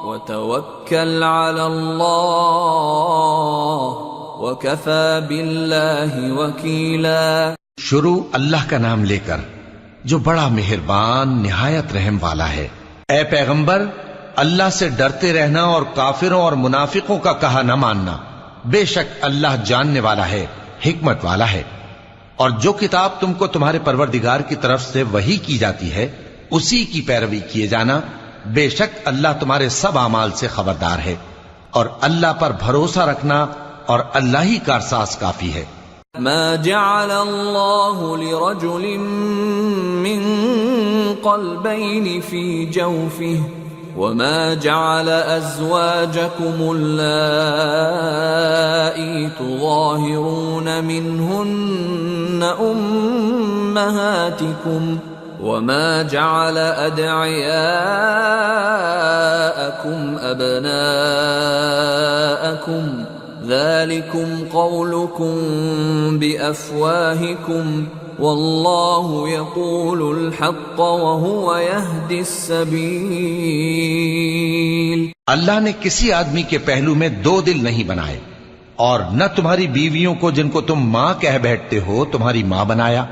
وتوکل علی اللہ وکفى باللہ وکیلا۔ شروع اللہ کا نام لے کر جو بڑا مہربان نہایت رحم والا ہے۔ اے پیغمبر، اللہ سے ڈرتے رہنا اور کافروں اور منافقوں کا کہا نہ ماننا، بے شک اللہ جاننے والا ہے، حکمت والا ہے۔ اور جو کتاب تم کو تمہارے پروردگار کی طرف سے وحی کی جاتی ہے اسی کی پیروی کیے جانا، بے شک اللہ تمہارے سب اعمال سے خبردار ہے، اور اللہ پر بھروسہ رکھنا اور اللہ ہی کارساز کافی ہے۔ ما جعل اللہ لرجل من قلبین فی جوفہ وما جعل ازواجکم اللائی تظاہرون منہن امہاتکم وما جعل ادعیاءکم ابناءکم ذلكم قولكم بأفواهكم والله يقول الحق وهو يهدي السبيل۔ اللہ نے کسی آدمی کے پہلو میں دو دل نہیں بنائے، اور نہ تمہاری بیویوں کو جن کو تم ماں کہہ بیٹھتے ہو تمہاری ماں بنایا،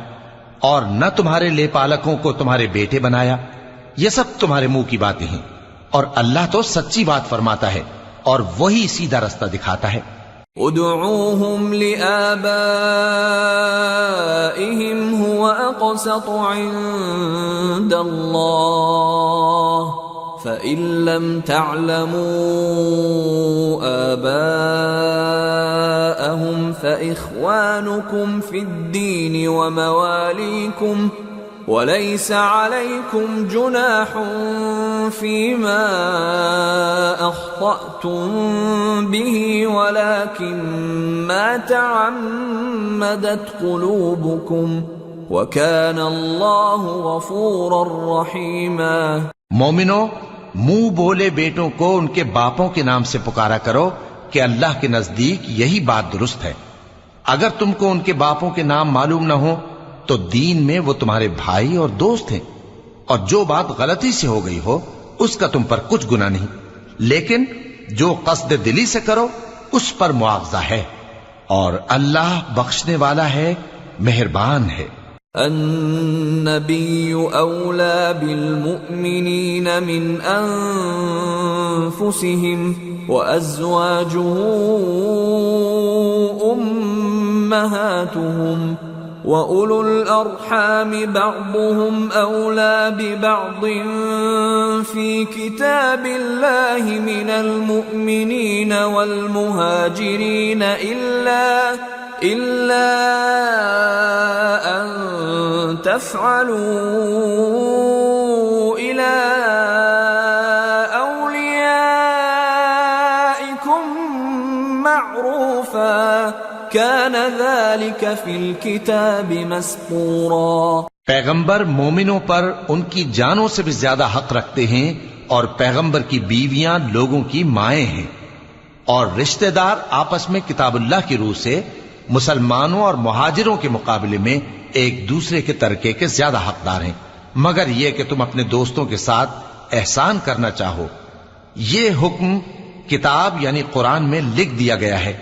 اور نہ تمہارے لے پالکوں کو تمہارے بیٹے بنایا۔ یہ سب تمہارے منہ کی باتیں ہیں، اور اللہ تو سچی بات فرماتا ہے اور وہی سیدھا رستہ دکھاتا ہے۔ ادعوهم لآبائهم هو أقسط عند الله فإن لم تعلموا آباءهم فإخوانكم في الدين ومواليكم وليس عليكم جناح فيما أخطأتم به ولكن ما تعمدت قلوبكم وكان الله غفورا رحيما۔ مومنو، منہ بولے بیٹوں کو ان کے باپوں کے نام سے پکارا کرو کہ اللہ کے نزدیک یہی بات درست ہے۔ اگر تم کو ان کے باپوں کے نام معلوم نہ ہو تو دین میں وہ تمہارے بھائی اور دوست ہیں، اور جو بات غلطی سے ہو گئی ہو اس کا تم پر کچھ گناہ نہیں، لیکن جو قصد دلی سے کرو اس پر مواخذہ ہے، اور اللہ بخشنے والا ہے، مہربان ہے۔ النبی اولا بالمؤمنین من انفسهم وازواجه امہاتهم وَأُولُو الْأَرْحَامِ بَعْضُهُمْ أَوْلَى بِبَعْضٍ فِي كِتَابِ اللَّهِ مِنَ الْمُؤْمِنِينَ وَالْمُهَاجِرِينَ إِلَّا أَن تَفْعَلُوا إِلَى أَوْلِيَائِكُمْ مَعْرُوفًا كَانَ ذَلِكَ فِي الْكِتَابِ مَسْطُورًا۔ پیغمبر مومنوں پر ان کی جانوں سے بھی زیادہ حق رکھتے ہیں، اور پیغمبر کی بیویاں لوگوں کی مائیں ہیں، اور رشتہ دار آپس میں کتاب اللہ کی روح سے مسلمانوں اور مہاجروں کے مقابلے میں ایک دوسرے کے ترکے کے زیادہ حقدار ہیں، مگر یہ کہ تم اپنے دوستوں کے ساتھ احسان کرنا چاہو۔ یہ حکم کتاب یعنی قرآن میں لکھ دیا گیا ہے۔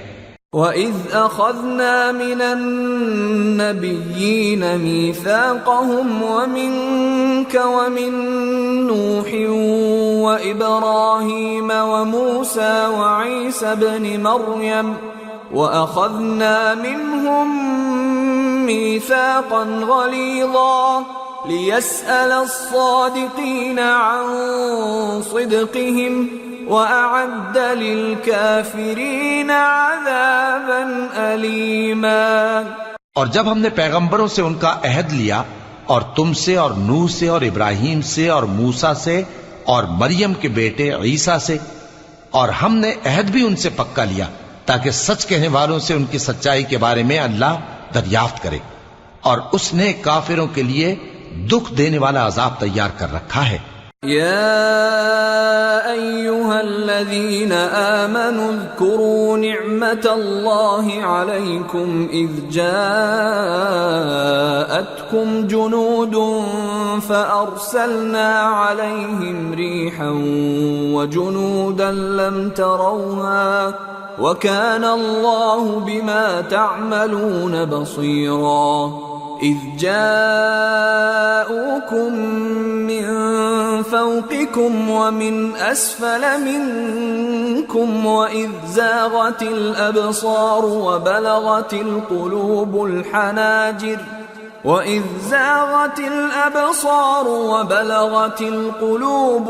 وَإِذْ أَخَذْنَا مِنَ النَّبِيِّينَ مِيثَاقَهُمْ وَمِنْكَ وَمِنْ نُوحٍ وَإِبْرَاهِيمَ وَمُوسَى وَعِيسَى ابْنِ مَرْيَمَ وَأَخَذْنَا مِنْهُمْ مِيثَاقًا غَلِيظًا لِيَسْأَلَ الصَّادِقِينَ عَنْ صِدْقِهِمْ وَأَعَدَّ لِلْكَافِرِينَ عَذَابًا أَلِيمًا۔ اور جب ہم نے پیغمبروں سے ان کا عہد لیا، اور تم سے اور نوح سے اور ابراہیم سے اور موسیٰ سے اور مریم کے بیٹے عیسیٰ سے، اور ہم نے عہد بھی ان سے پکا لیا تاکہ سچ کہنے والوں سے ان کی سچائی کے بارے میں اللہ دریافت کرے، اور اس نے کافروں کے لیے دکھ دینے والا عذاب تیار کر رکھا ہے۔ يا أيها الذين آمنوا اذكروا نعمة الله عليكم إذ جاءتكم جنود فأرسلنا عليهم ريحا وجنودا لم تروها وكان الله بما تعملون بصيرا إذ جاءوكم من فوقكم ومن أسفل منكم وإذ زاغت الأبصار وبلغت القلوب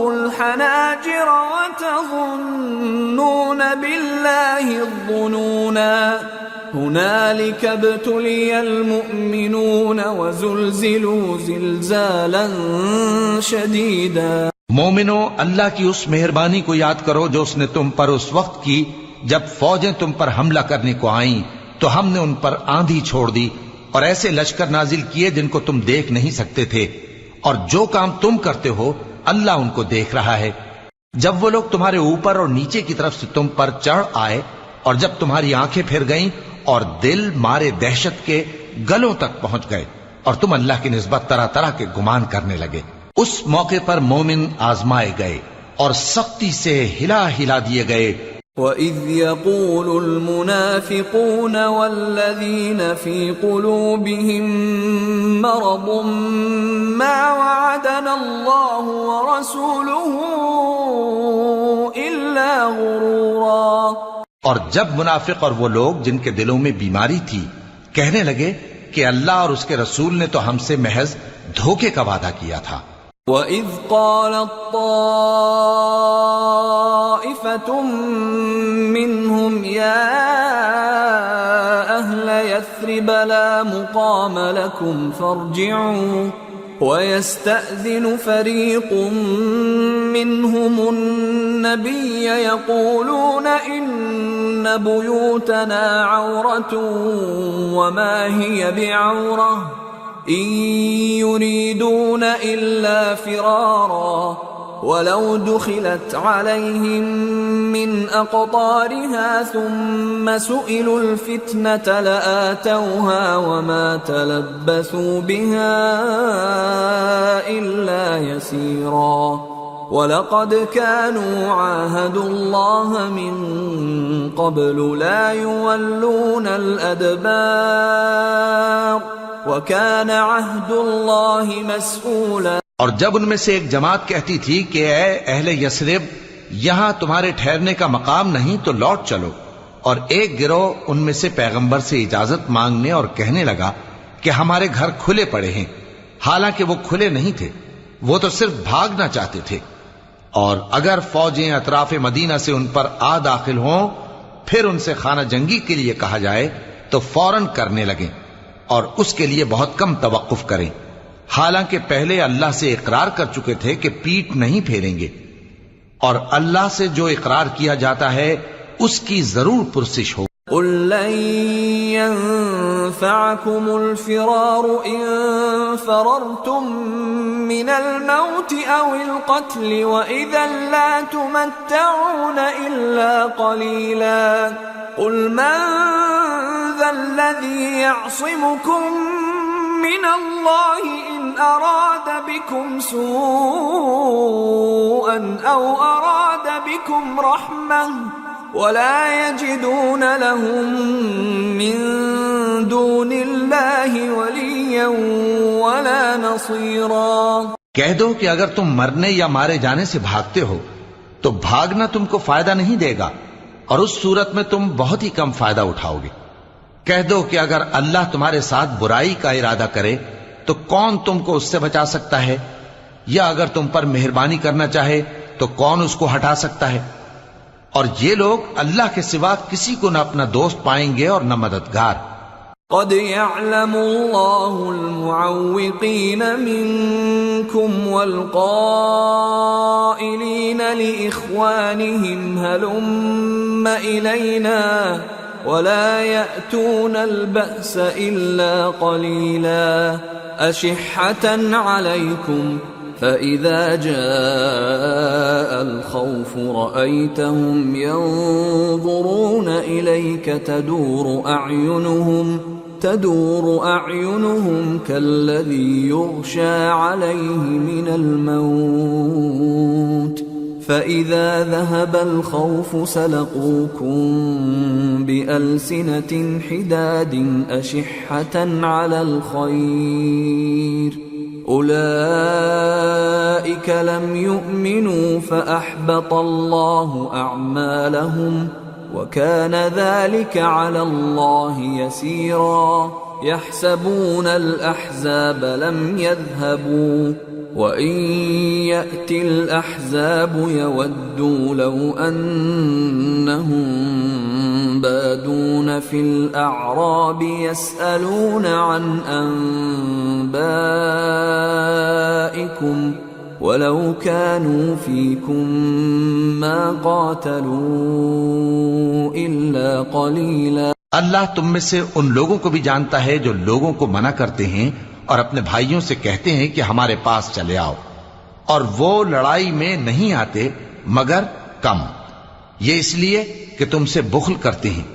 الحناجر وتظنون بالله الظنونا هنالك ابتلي المؤمنون وزلزلوا زلزالا شديدا۔ مومنو، اللہ کی اس مہربانی کو یاد کرو جو اس نے تم پر اس وقت کی جب فوجیں تم پر حملہ کرنے کو آئیں تو ہم نے ان پر آندھی چھوڑ دی اور ایسے لشکر نازل کیے جن کو تم دیکھ نہیں سکتے تھے، اور جو کام تم کرتے ہو اللہ ان کو دیکھ رہا ہے۔ جب وہ لوگ تمہارے اوپر اور نیچے کی طرف سے تم پر چڑھ آئے اور جب تمہاری آنکھیں پھر گئیں اور دل مارے دہشت کے گلوں تک پہنچ گئے اور تم اللہ کی نسبت طرح طرح کے گمان کرنے لگے، اس موقع پر مومن آزمائے گئے اور سختی سے ہلا ہلا دیے گئے۔ وَإِذْ يَقُولُ الْمُنَافِقُونَ وَالَّذِينَ فِي قُلُوبِهِم مَّرَضٌ مَّا وَعَدَنَا اللَّهُ وَرَسُولُهُ إِلَّا غُرُورًا۔ اور جب منافق اور وہ لوگ جن کے دلوں میں بیماری تھی کہنے لگے کہ اللہ اور اس کے رسول نے تو ہم سے محض دھوکے کا وعدہ کیا تھا۔ وَإِذْ قَالَتْ طَائِفَةٌ مِّنْهُمْ يَا أَهْلَ يَثْرِبَ لَا مُقَامَ لَكُمْ فَارْجِعُوا وَيَسْتَأْذِنُ فَرِيقٌ مِّنْهُمُ النَّبِيَّ يَقُولُونَ إِنَّ بُيُوتَنَا عَوْرَةٌ وَمَا هِيَ بِعَوْرَةٍ إِن يُرِيدُونَ إِلَّا فِرَارًا وَلَوْ دُخِلَتْ عَلَيْهِم مِّنْ أَقْطَارِهَا ثُمَّ سُئِلُوا الْفِتْنَةَ لَآتَوْهَا وَمَا تَلَبَّثُوا بِهَا إِلَّا يَسِيرًا وَلَقَدْ كَانُوا عَاهَدُوا اللَّهَ مِن قَبْلُ لَا يُوَلُّونَ الْأَدْبَارَ وَكَانَ عَهْدُ اللَّهِ مَسْئُولًا۔ اور جب ان میں سے ایک جماعت کہتی تھی کہ اے اہل یثرب، یہاں تمہارے ٹھہرنے کا مقام نہیں تو لوٹ چلو، اور ایک گروہ ان میں سے پیغمبر سے اجازت مانگنے اور کہنے لگا کہ ہمارے گھر کھلے پڑے ہیں، حالانکہ وہ کھلے نہیں تھے، وہ تو صرف بھاگنا چاہتے تھے۔ اور اگر فوجیں اطراف مدینہ سے ان پر آ داخل ہوں پھر ان سے خانہ جنگی کے لیے کہا جائے تو فوراً کرنے لگیں اور اس کے لیے بہت کم توقف کریں، حالانکہ پہلے اللہ سے اقرار کر چکے تھے کہ پیٹ نہیں پھیریں گے، اور اللہ سے جو اقرار کیا جاتا ہے اس کی ضرور پرسش ہو۔ قُل لَّن يَنفَعَكُمُ الْفِرَارُ إِن فَرَرْتُم مِّنَ الْمَوْتِ أَوِ الْقَتْلِ وَإِذًا لَّا تُمَتَّعُونَ إِلَّا قَلِيلًا قُلْ مَن ذَا الَّذِي يَعْصِمُكُم من الله إن أراد بكم سوءا أو أراد بكم رحمة ولا يجدون لهم من دون الله وليا ولا نصيرا۔ کہہ دو کہ اگر تم مرنے یا مارے جانے سے بھاگتے ہو تو بھاگنا تم کو فائدہ نہیں دے گا، اور اس صورت میں تم بہت ہی کم فائدہ اٹھاؤ گے۔ کہہ دو کہ اگر اللہ تمہارے ساتھ برائی کا ارادہ کرے تو کون تم کو اس سے بچا سکتا ہے، یا اگر تم پر مہربانی کرنا چاہے تو کون اس کو ہٹا سکتا ہے؟ اور یہ لوگ اللہ کے سوا کسی کو نہ اپنا دوست پائیں گے اور نہ مددگار۔ قد يعلم الله المعوقين منكم والقائلين لإخوانهم هلم إلينا ولا يأتون البأس إلا قليلا أشحة عليكم فإذا جاء الخوف رأيتهم ينظرون إليك تدور أعينهم كالذي يغشى عليه من الموت فإذا ذهب الخوف سلقوكم بألسنة حداد أشحة على الخير أولئك لم يؤمنوا فأحبط الله أعمالهم وكان ذلك على الله يسيرا يحسبون الأحزاب لم يذهبوا وإن يأتي الأحزاب يودوا لو أنهم بادون في الأعراب يسألون عن أنبائكم ولو كانوا فيكم ما قاتلوا إلا قليلا۔ اللہ تم میں سے ان لوگوں کو بھی جانتا ہے جو لوگوں کو منع کرتے ہیں اور اپنے بھائیوں سے کہتے ہیں کہ ہمارے پاس چلے آؤ، اور وہ لڑائی میں نہیں آتے مگر کم، یہ اس لیے کہ تم سے بخل کرتے ہیں۔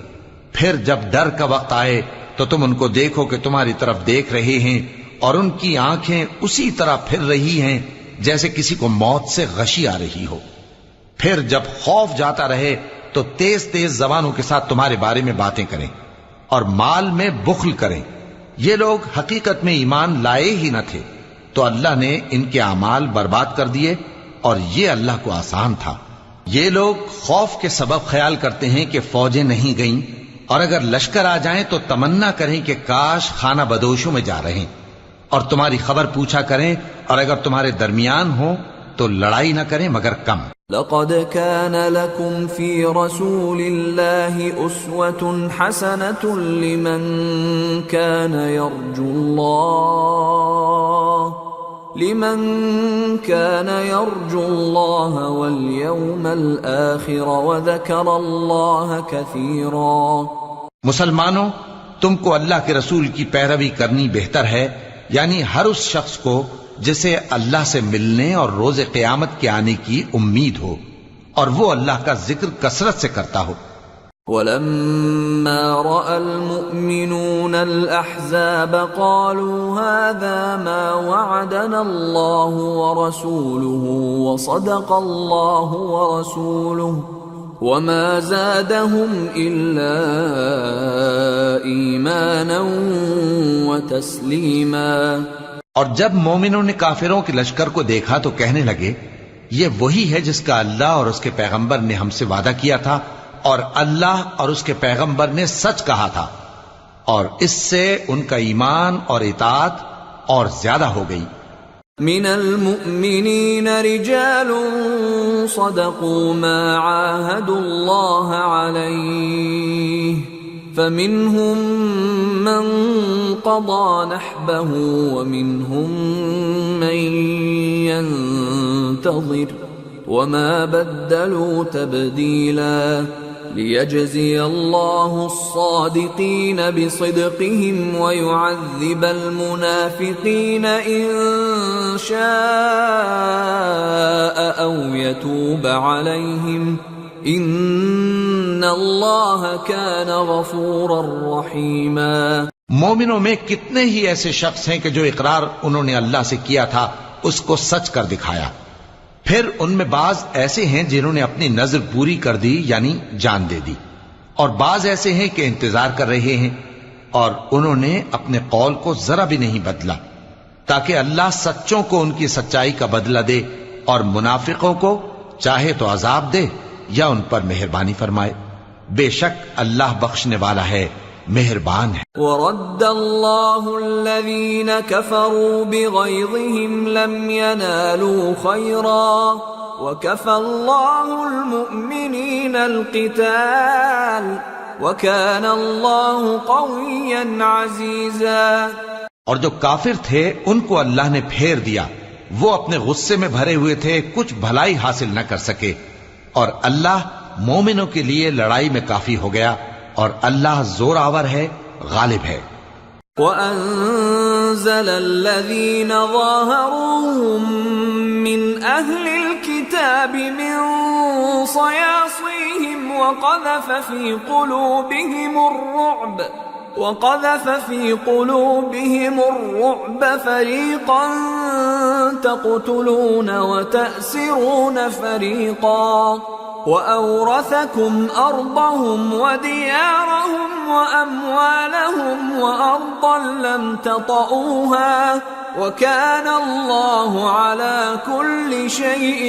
پھر جب ڈر کا وقت آئے تو تم ان کو دیکھو کہ تمہاری طرف دیکھ رہے ہیں اور ان کی آنکھیں اسی طرح پھر رہی ہیں جیسے کسی کو موت سے غشی آ رہی ہو۔ پھر جب خوف جاتا رہے تو تیز تیز زبانوں کے ساتھ تمہارے بارے میں باتیں کریں اور مال میں بخل کریں۔ یہ لوگ حقیقت میں ایمان لائے ہی نہ تھے، تو اللہ نے ان کے اعمال برباد کر دیے، اور یہ اللہ کو آسان تھا۔ یہ لوگ خوف کے سبب خیال کرتے ہیں کہ فوجیں نہیں گئیں، اور اگر لشکر آ جائیں تو تمنا کریں کہ کاش خانہ بدوشوں میں جا رہیں، اور تمہاری خبر پوچھا کریں، اور اگر تمہارے درمیان ہو تو لڑائی نہ کریں مگر کم۔ لقد كان لكم في رسول الله أسوة حسنة لمن كان يرجو الله واليوم الآخر وذكر الله كثيرا۔ مسلمانوں، تم کو اللہ کے رسول کی پیروی کرنی بہتر ہے، یعنی ہر اس شخص کو جسے اللہ سے ملنے اور روز قیامت کے آنے کی امید ہو، اور وہ اللہ کا ذکر کثرت سے کرتا ہو۔ وَلَمَّا رَأَى الْمُؤْمِنُونَ الْأَحْزَابَ قَالُوا هَذَا مَا وَعَدَنَا اللَّهُ وَرَسُولُهُ وَصَدَقَ اللَّهُ وَرَسُولُهُ وَمَا زَادَهُمْ إِلَّا إِيمَانًا وَتَسْلِيمًا۔ اور جب مومنوں نے کافروں کے لشکر کو دیکھا تو کہنے لگے، یہ وہی ہے جس کا اللہ اور اس کے پیغمبر نے ہم سے وعدہ کیا تھا، اور اللہ اور اس کے پیغمبر نے سچ کہا تھا، اور اس سے ان کا ایمان اور اطاعت اور زیادہ ہو گئی۔ من المؤمنین رجال صدقوا ما عاهدوا الله عليه فمنهم من قضى نحبه ومنهم من ينتظر وما بدلوا تبديلا ليجزي الله الصادقين بصدقهم ويعذب المنافقين إن شاء أو يتوب عليهم إن الله كان غفورا رحيما۔ مومنوں میں کتنے ہی ایسے شخص ہیں کہ جو اقرار انہوں نے اللہ سے کیا تھا اس کو سچ کر دکھایا. پھر ان میں بعض ایسے ہیں جنہوں نے اپنی نظر پوری کر دی یعنی جان دے دی، اور بعض ایسے ہیں کہ انتظار کر رہے ہیں اور انہوں نے اپنے قول کو ذرا بھی نہیں بدلا، تاکہ اللہ سچوں کو ان کی سچائی کا بدلہ دے اور منافقوں کو چاہے تو عذاب دے یا ان پر مہربانی فرمائے. بے شک اللہ بخشنے والا ہے، مہربان ہے. ورد اللہ الذین کفروا بغیظہم لم ینالوا خیرا وکفى اللہ المؤمنین القتال وکان اللہ قویا عزیزا. اور جو کافر تھے ان کو اللہ نے پھیر دیا، وہ اپنے غصے میں بھرے ہوئے تھے، کچھ بھلائی حاصل نہ کر سکے، اور اللہ مومنوں کے لیے لڑائی میں کافی ہو گیا، اور اللہ زور آور ہے، غالب ہے. وَأَنزَلَ الَّذِينَ ظَاهَرُوهُم مِّنْ أَهْلِ الْكِتَابِ مِنْ صَيَاصِيهِمْ وَقَذَفَ فِي قُلُوبِهِمُ الرُّعْبَ فَرِيقًا تَقْتُلُونَ وَتَأْسِرُونَ فَرِيقًا وَأَوْرَثَكُمْ أَرْضَهُمْ وَدِيَارَهُمْ وَأَمْوَالَهُمْ وَأَرْضًا لَمْ تَطَئُوهَا وَكَانَ اللَّهُ عَلَى كُلِّ شَيْءٍ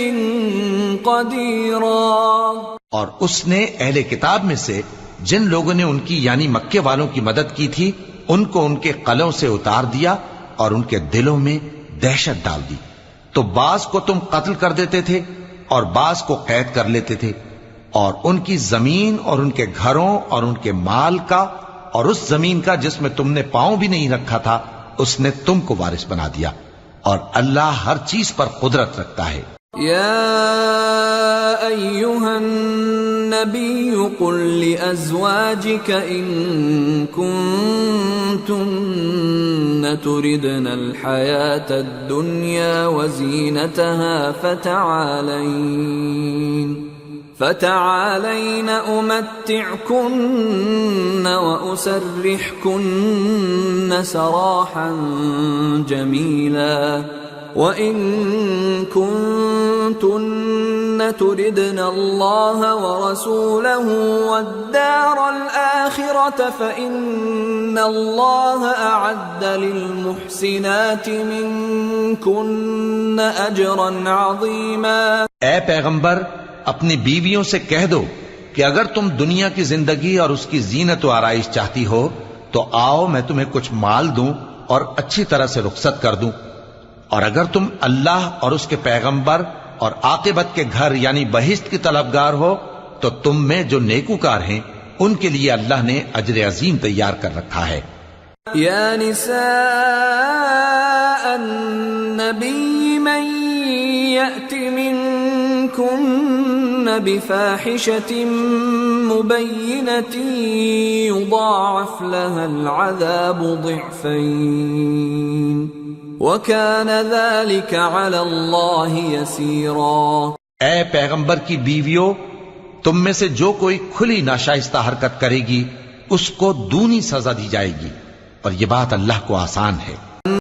قَدِيرًا. اور اس نے اہل کتاب میں سے جن لوگوں نے ان کی یعنی مکے والوں کی مدد کی تھی ان کو ان کے قلعوں سے اتار دیا اور ان کے دلوں میں دہشت ڈال دی. تو بعض کو تم قتل کر دیتے تھے اور بعض کو قید کر لیتے تھے، اور ان کی زمین اور ان کے گھروں اور ان کے مال کا اور اس زمین کا جس میں تم نے پاؤں بھی نہیں رکھا تھا اس نے تم کو وارث بنا دیا، اور اللہ ہر چیز پر قدرت رکھتا ہے. یا ایھا النبی قل لأزواجک ان کنتن تردن الحیاة الدنیا وزینتها فتعالین امتعکن واسرحکن سراحا جمیلا وَإِن كُنتُنَّ تُرِدْنَ اللَّهَ وَرَسُولَهُ وَالدَّارَ الْآخِرَةَ فَإِنَّ اللَّهَ أَعَدَّ لِلْمُحْسِنَاتِ مِنكُنَّ أَجْرًا عَظِيمًا. اے پیغمبر اپنی بیویوں سے کہہ دو کہ اگر تم دنیا کی زندگی اور اس کی زینت و آرائش چاہتی ہو تو آؤ میں تمہیں کچھ مال دوں اور اچھی طرح سے رخصت کر دوں، اور اگر تم اللہ اور اس کے پیغمبر اور عاقبت کے گھر یعنی بہشت کی طلبگار ہو تو تم میں جو نیکوکار ہیں ان کے لیے اللہ نے اجر عظیم تیار کر رکھا ہے. یا نساء النبی من یأت منکن بفاحشة مبینة یضاعف لها العذاب ضعفین وَكَانَ ذَلِكَ عَلَى اللَّهِ يَسِيرًا. اے پیغمبر کی بیویوں، تم میں سے جو کوئی کھلی ناشائستہ حرکت کرے گی اس کو دونی سزا دی جائے گی، اور یہ بات اللہ کو آسان ہے.